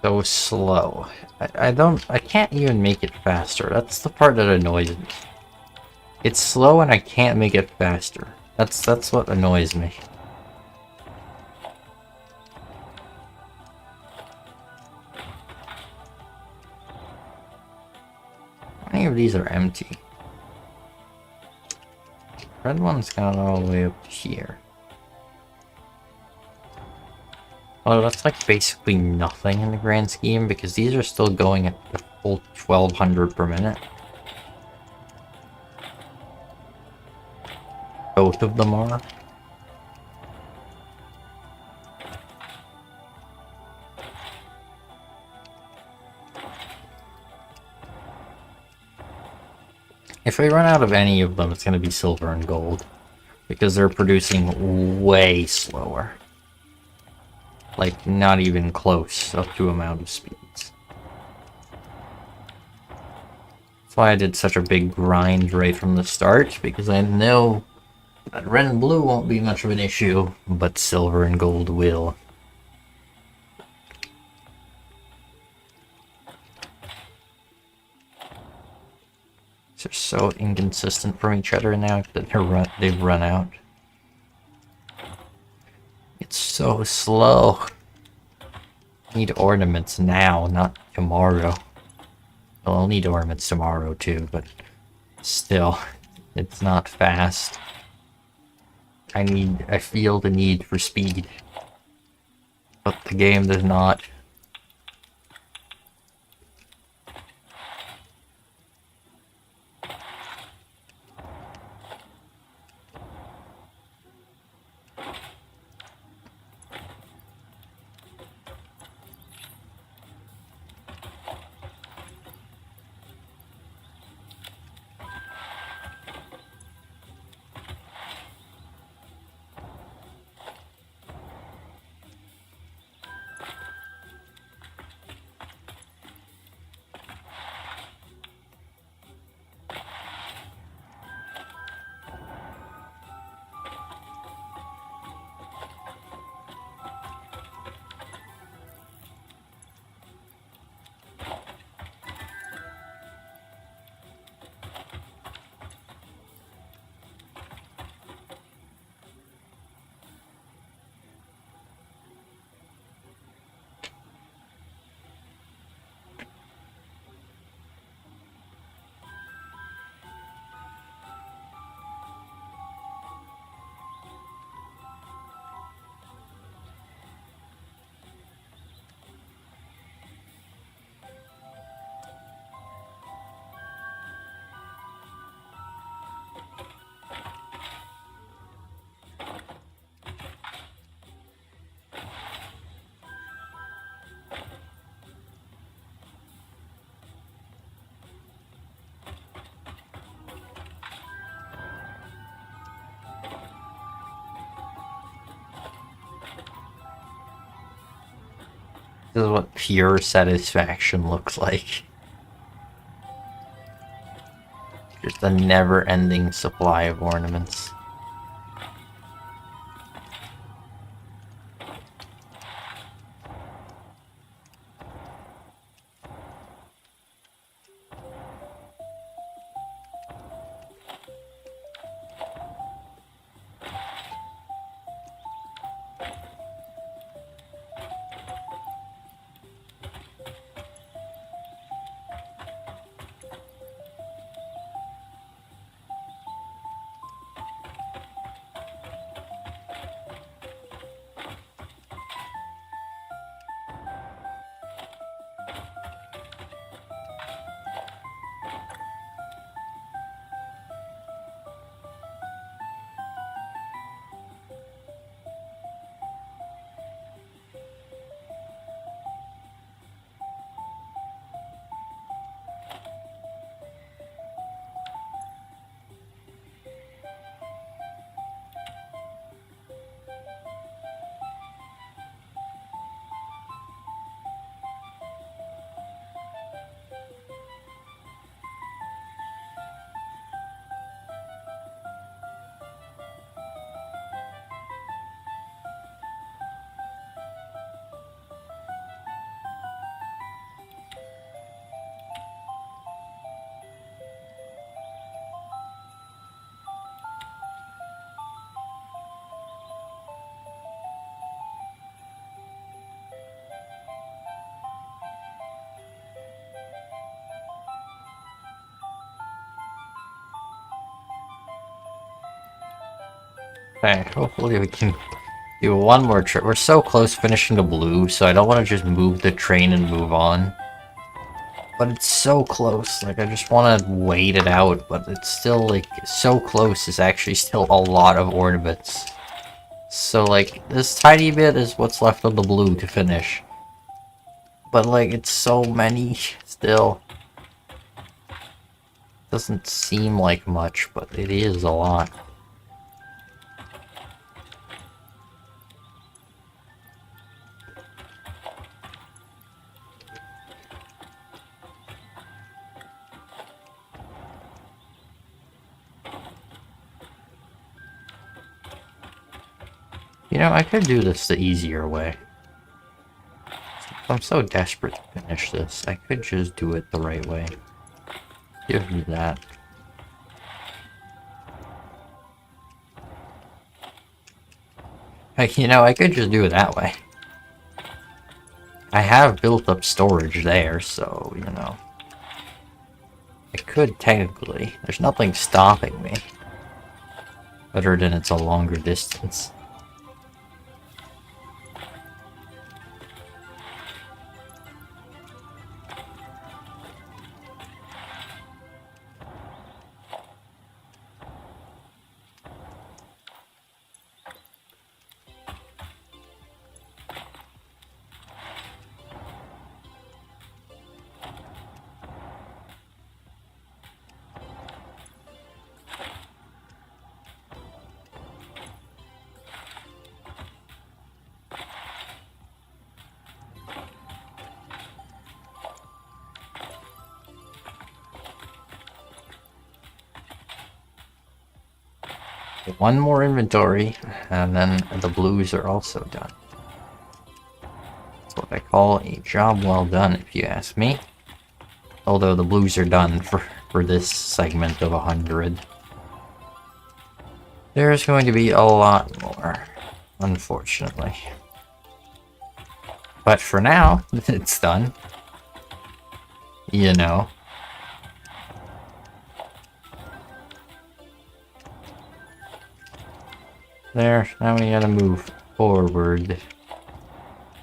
So slow. I can't even make it faster. That's the part that annoys me. It's slow and I can't make it faster. That's what annoys me. How many of these are empty? Red one's gone all the way up here. Well, that's like basically nothing in the grand scheme because these are still going at the full 1200 per minute. Both of them are. If we run out of any of them, it's going to be silver and gold. Because they're producing way slower. Like, not even close up to amount of speeds. That's why I did such a big grind right from the start, because I know that red and blue won't be much of an issue, but silver and gold will. They're so inconsistent from each other now that they've run out. It's so slow. I need ornaments now, not tomorrow. Well, I'll need ornaments tomorrow too, but still, it's not fast. I feel the need for speed, but the game does not. This is what pure satisfaction looks like. Just a never-ending supply of ornaments. Okay, hopefully we can do one more trip. We're so close finishing the blue, so I don't want to just move the train and move on. But it's so close, like I just want to wait it out, but it's still like so close is actually still a lot of ornaments. So like this tiny bit is what's left of the blue to finish. But like it's so many still. Doesn't seem like much, but it is a lot. You know, I could do this the easier way. I'm so desperate to finish this. I could just do it the right way. Give me that. Like, you know, I could just do it that way. I have built up storage there, so, you know. I could technically. There's nothing stopping me. Other than it's a longer distance. One more inventory, and then the blues are also done. That's what I call a job well done, if you ask me. Although the blues are done for this segment of 100. There's going to be a lot more, unfortunately. But for now, it's done. You know. There, now we gotta move forward.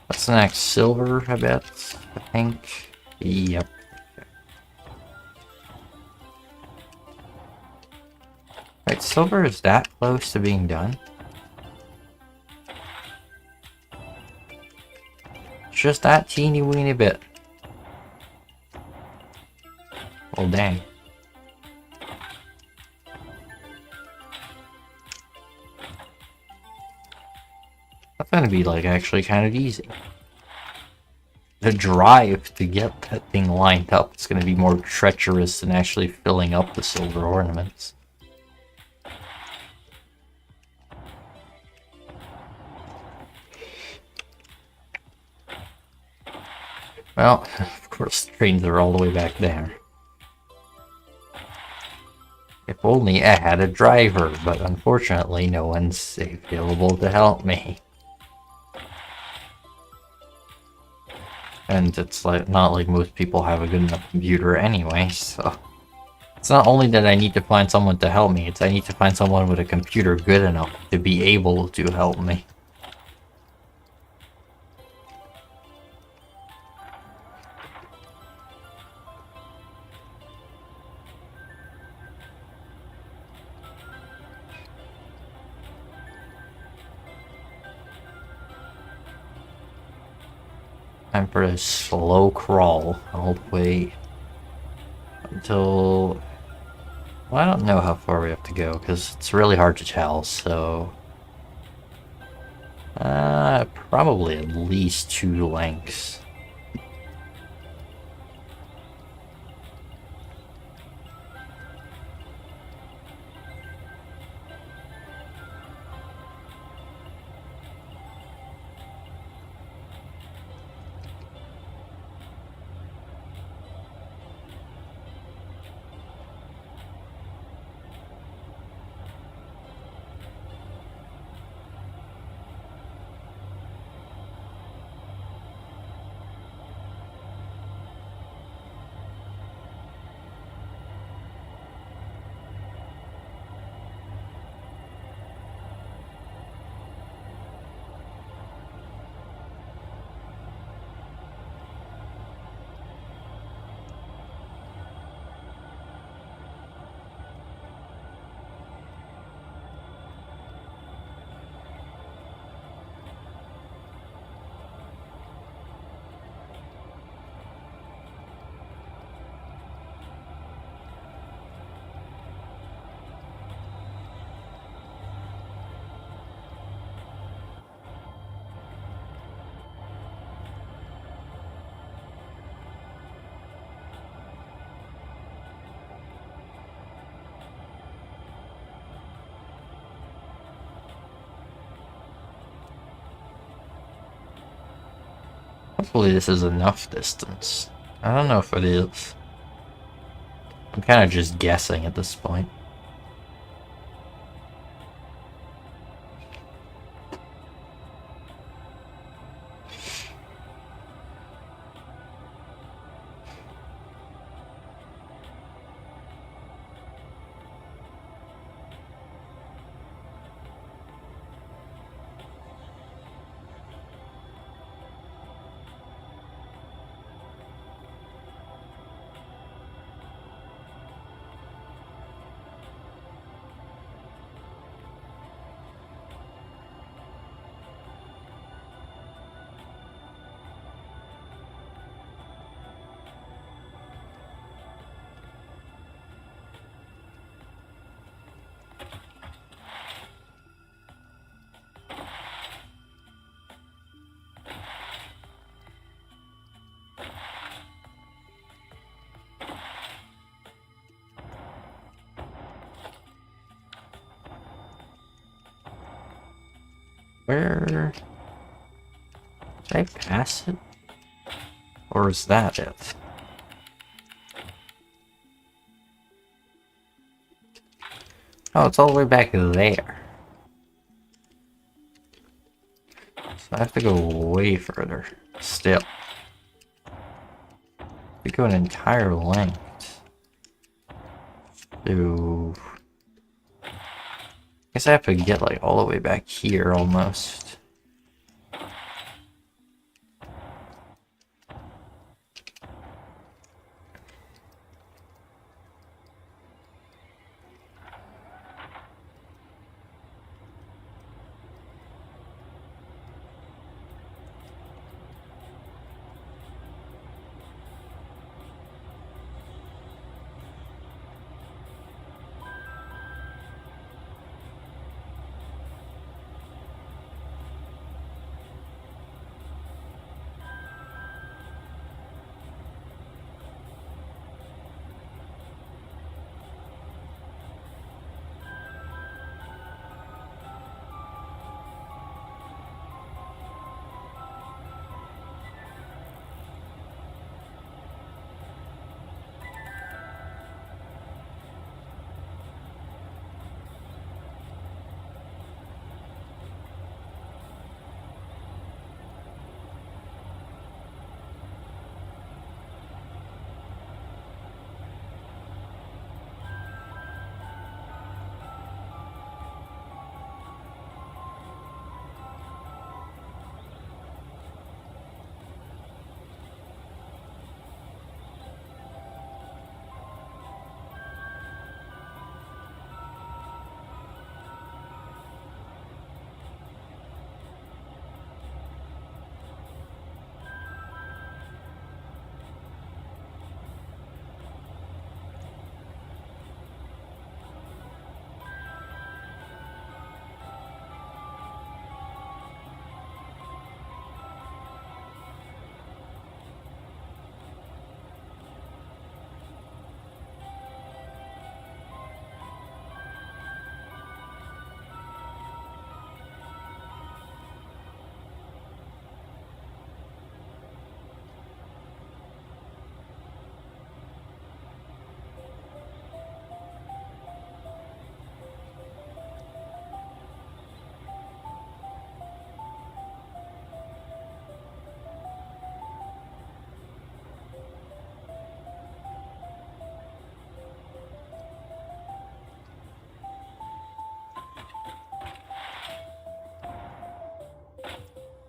What's next? Silver, I bet? I think. Yep. Right, silver is that close to being done? Just that teeny weeny bit. Well, dang. That's gonna be, like, actually kind of easy. The drive to get that thing lined up is gonna be more treacherous than actually filling up the silver ornaments. Well, of course, the trains are all the way back there. If only I had a driver, but unfortunately no one's available to help me. And it's like not like most people have a good enough computer anyway, so... It's not only that I need to find someone to help me, it's I need to find someone with a computer good enough to be able to help me. Time for a slow crawl all the way until... Well, I don't know how far we have to go, because it's really hard to tell, so... probably at least 2 lengths. Hopefully this is enough distance. I don't know if it is. I'm kind of just guessing at this point. Where... Did I pass it? Or is that it? Oh, it's all the way back there. So I have to go way further. Still. We go an entire length. To... I guess I have to get like all the way back here almost.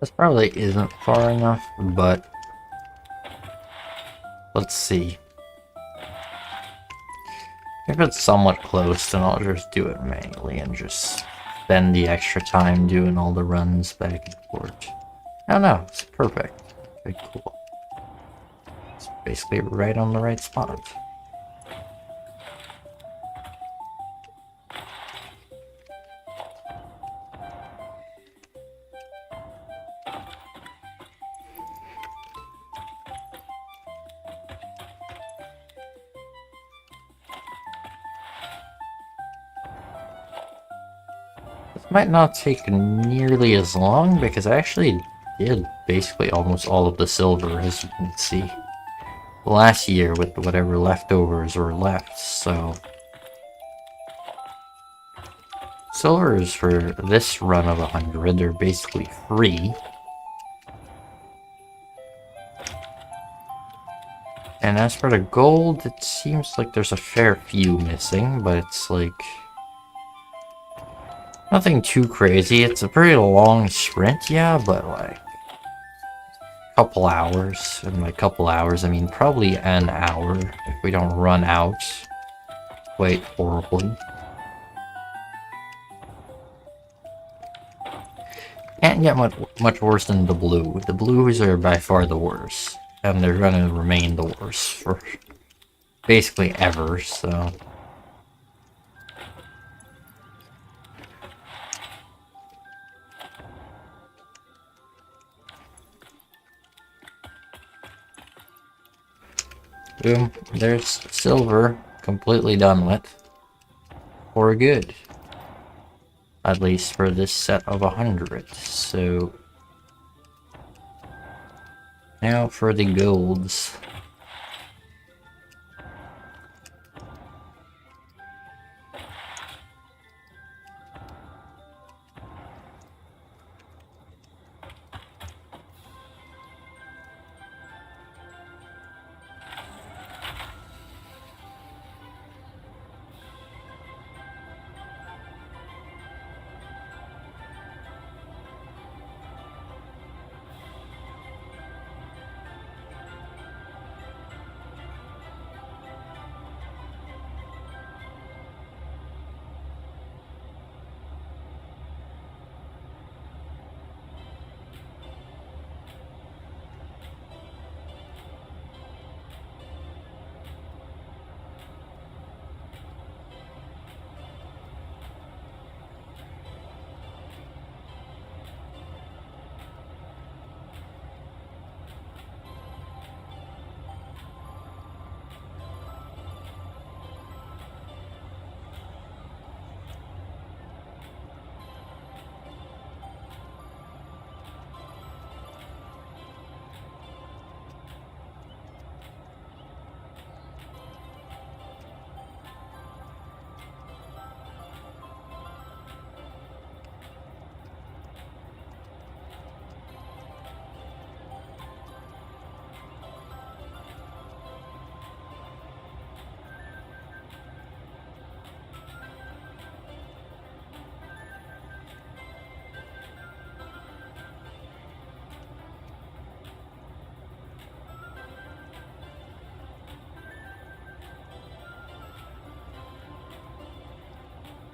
This probably isn't far enough, but let's see. If it's somewhat close, then I'll just do it manually and just spend the extra time doing all the runs back and forth. I don't know, it's perfect. Okay, cool. It's basically right on the right spot. Might not take nearly as long because I actually did basically almost all of the silver, as you can see. Last year with whatever leftovers were left, so... Silvers for this run of 100 are basically free. And as for the gold, it seems like there's a fair few missing, but it's like... nothing too crazy. It's a pretty long sprint, yeah, but like... couple hours. And by couple hours, I mean probably an hour if we don't run out quite horribly. Can't get much worse than the blue. The blues are by far the worst. And they're gonna remain the worst for basically ever, so... Boom, there's silver, completely done with. For good. At least for this set of 100, so... now for the golds.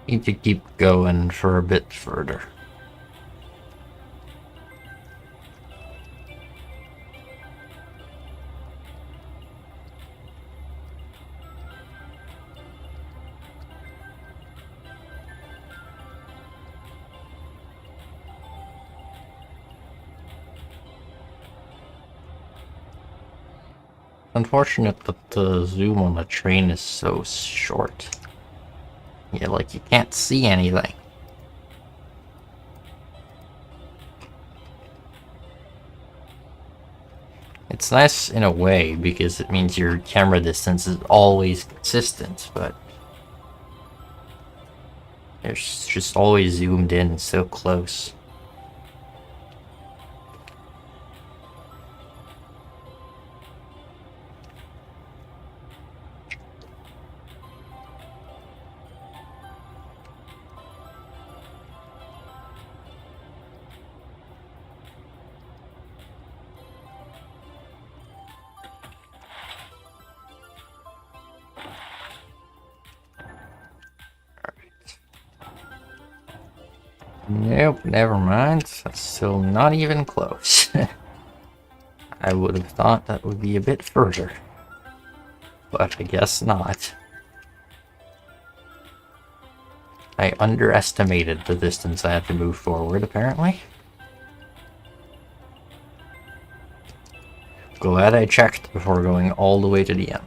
Need to keep going for a bit further. Unfortunate that the zoom on the train is so short. Yeah, like you can't see anything. It's nice in a way because it means your camera distance is always consistent, but it's just always zoomed in so close. Nope, never mind. That's still not even close. I would have thought that would be a bit further. But I guess not. I underestimated the distance I had to move forward, apparently. Glad I checked before going all the way to the end.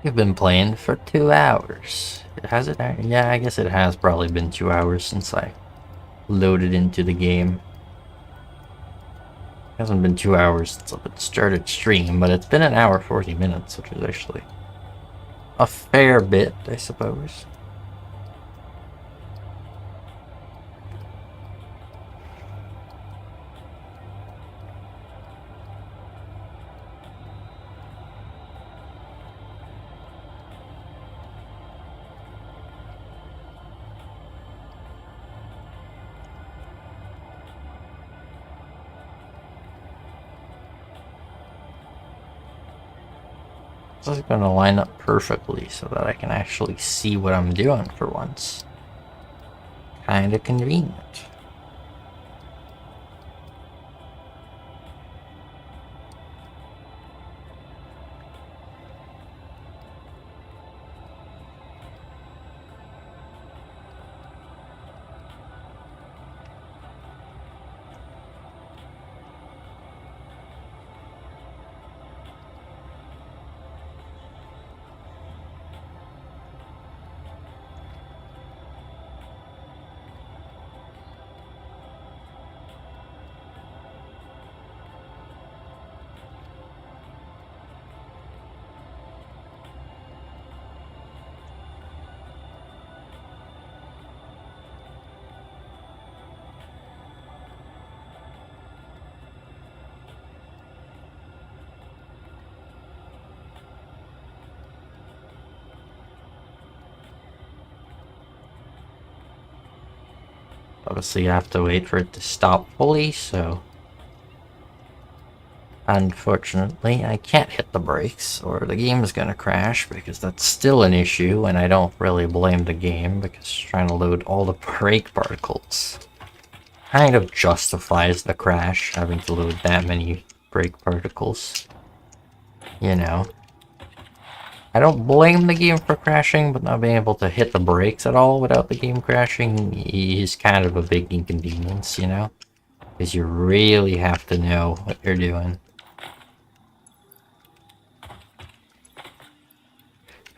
You've been playing for 2 hours. Has it? Yeah, I guess it has probably been 2 hours since I loaded into the game. It hasn't been 2 hours since I've started stream, but it's been an hour 40 minutes, which is actually a fair bit, I suppose. This is going to line up perfectly so that I can actually see what I'm doing for once. Kinda convenient. Obviously, you have to wait for it to stop fully, so unfortunately, I can't hit the brakes, or the game is gonna crash, because that's still an issue, and I don't really blame the game, because trying to load all the brake particles kind of justifies the crash, having to load that many brake particles. You know. I don't blame the game for crashing, but not being able to hit the brakes at all without the game crashing is kind of a big inconvenience, you know? Because you really have to know what you're doing.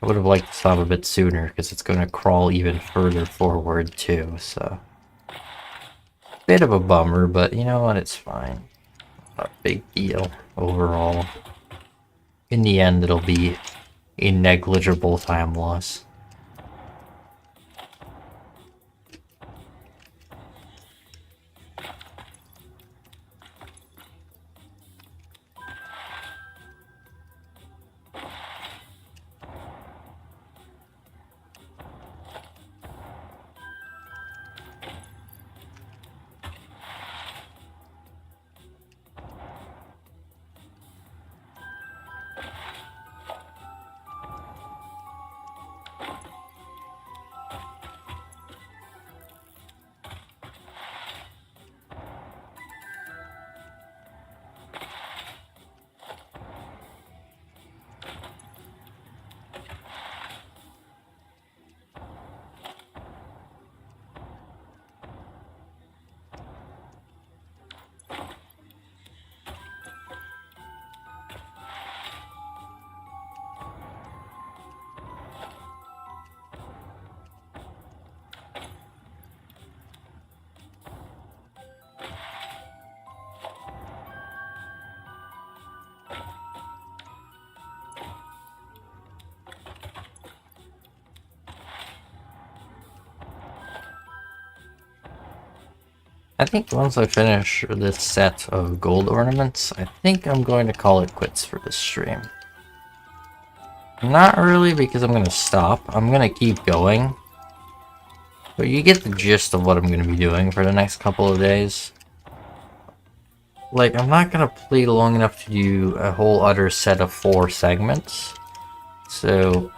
I would have liked to stop a bit sooner, because it's going to crawl even further forward too, so... Bit of a bummer, but you know what, it's fine. Not a big deal, overall. In the end, it'll be a negligible time loss. I think once I finish this set of gold ornaments, I think I'm going to call it quits for this stream. Not really, because I'm going to stop. I'm going to keep going. But you get the gist of what I'm going to be doing for the next couple of days. Like, I'm not going to play long enough to do a whole other set of 4 segments. So,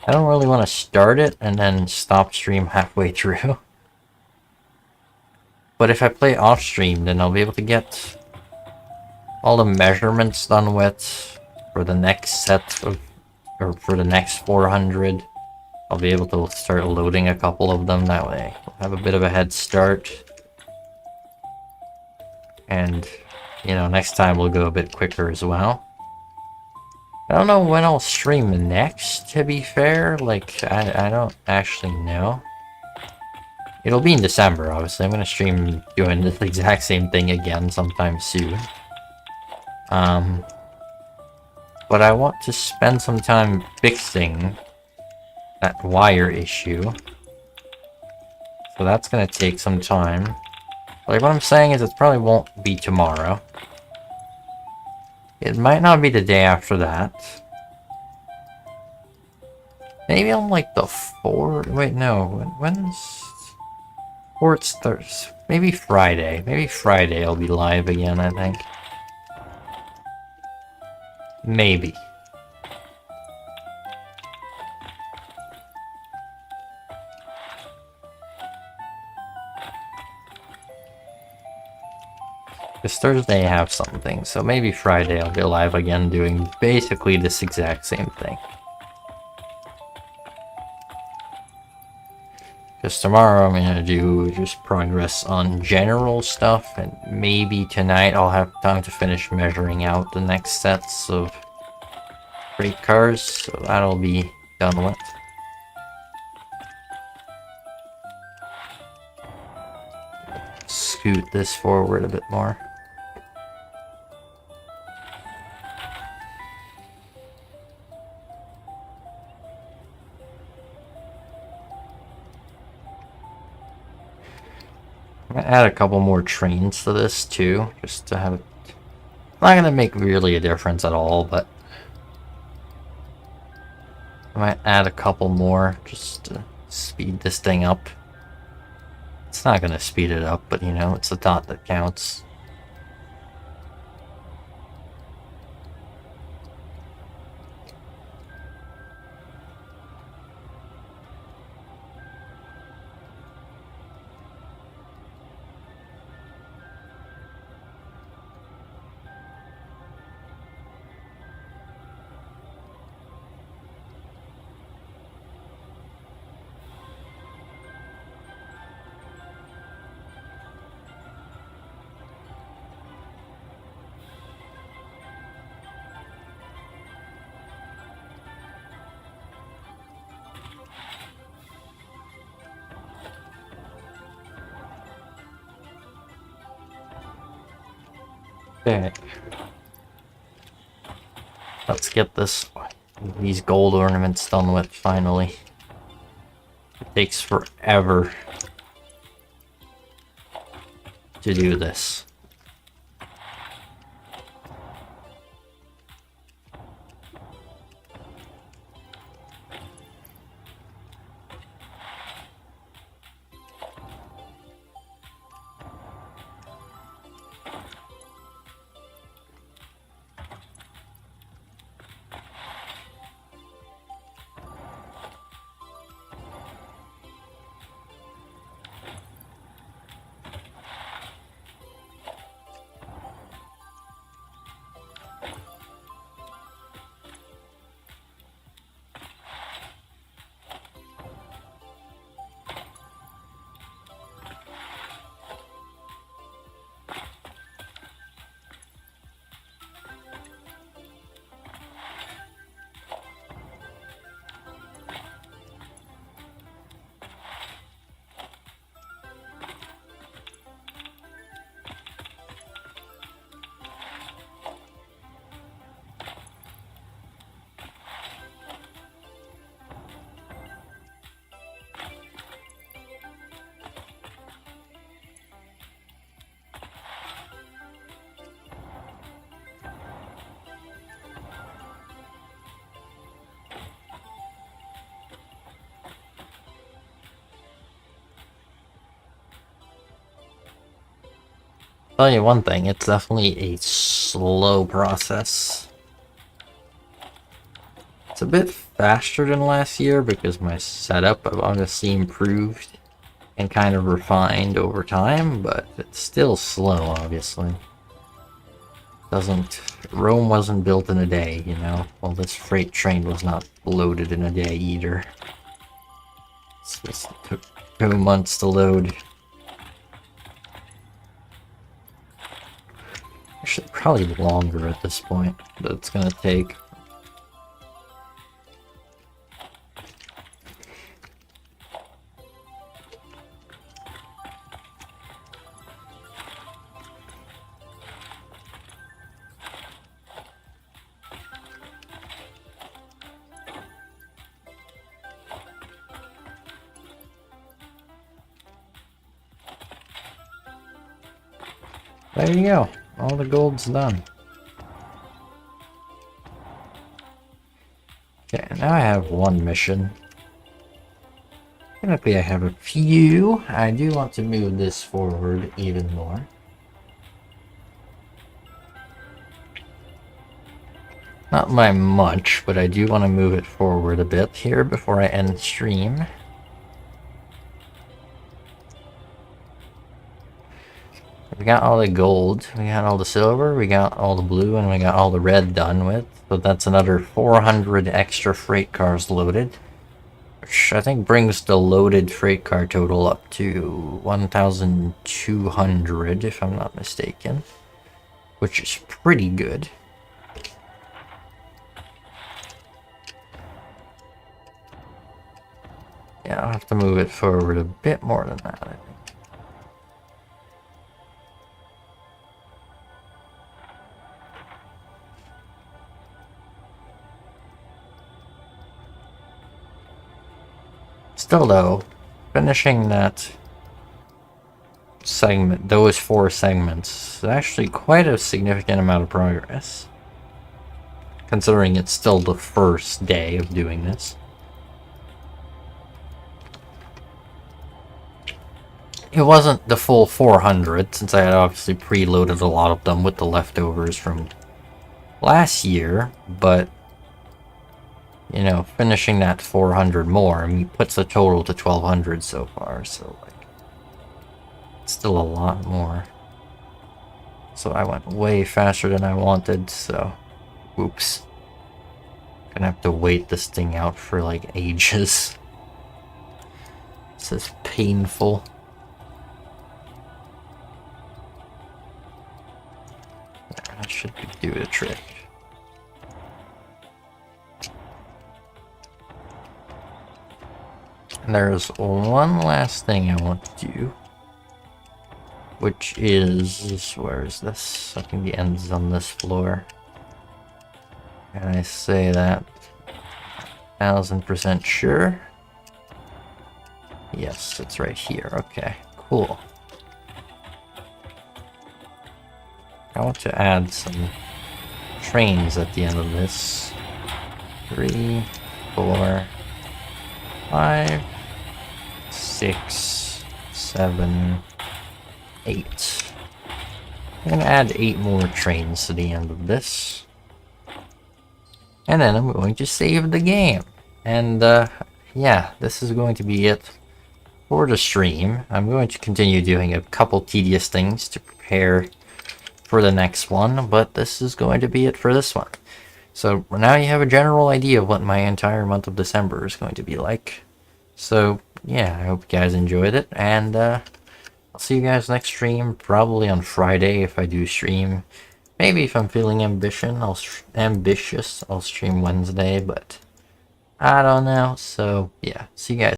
I don't really want to start it and then stop stream halfway through. But if I play off stream, then I'll be able to get all the measurements done with for the next set of, or for the next 400. I'll be able to start loading a couple of them that way. I'll have a bit of a head start. And, you know, next time we'll go a bit quicker as well. I don't know when I'll stream next, to be fair. Like, I don't actually know. It'll be in December, obviously. I'm gonna stream doing the exact same thing again sometime soon. But I want to spend some time fixing that wire issue. So that's gonna take some time. Like, what I'm saying is it probably won't be tomorrow. It might not be the day after that. Maybe on like the 4th. Wait, no. When's 4th Thursday? Maybe Friday. Maybe Friday I'll be live again, I think. Maybe. Because Thursday I have something, so maybe Friday I'll be live again doing basically this exact same thing. Because tomorrow I'm gonna do just progress on general stuff, and maybe tonight I'll have time to finish measuring out the next sets of freight cars, so that'll be done with. Scoot this forward a bit more. I'm gonna add a couple more trains to this too, just to have it. Not gonna make really a difference at all, but I might add a couple more just to speed this thing up. It's not gonna speed it up, but you know, it's the thought that counts. Okay. Let's get these gold ornaments done with finally. It takes forever to do this. Tell you one thing, it's definitely a slow process. It's a bit faster than last year because my setup I've obviously improved and kind of refined over time, but it's still slow, obviously. Rome wasn't built in a day, you know? Well, this freight train was not loaded in a day either. It took 2 months to load. Actually, probably longer at this point that it's gonna take. There you go. All the gold's done. Okay, now I have one mission. Technically I have a few. I do want to move this forward even more. Not by much, but I do want to move it forward a bit here before I end stream. We got all the gold, we got all the silver, we got all the blue, and we got all the red done with. So that's another 400 extra freight cars loaded. Which I think brings the loaded freight car total up to 1,200, if I'm not mistaken. Which is pretty good. Yeah, I'll have to move it forward a bit more than that, I think. Still though, finishing that segment, those 4 segments, is actually quite a significant amount of progress. Considering it's still the first day of doing this. It wasn't the full 400, since I had obviously preloaded a lot of them with the leftovers from last year, but you know, finishing that 400 more, I mean, puts the total to 1,200 so far, so, like, it's still a lot more. So I went way faster than I wanted, so, whoops. Gonna have to wait this thing out for, like, ages. This is painful. That should do the trick. There's one last thing I want to do, which is, where is this? I think the end is on this floor. Can I say that? 1,000% sure? Yes, it's right here. Okay, cool. I want to add some trains at the end of this. 3, 4, 5, 6, 7, 8. I'm gonna add 8 more trains to the end of this. And then I'm going to save the game. And yeah, this is going to be it for the stream. I'm going to continue doing a couple tedious things to prepare for the next one, but this is going to be it for this one. So now you have a general idea of what my entire month of December is going to be like. So yeah, I hope you guys enjoyed it, and I'll see you guys next stream, probably on Friday if I do stream. Maybe if I'm feeling ambitious, I'll stream Wednesday, but I don't know. So yeah, see you guys.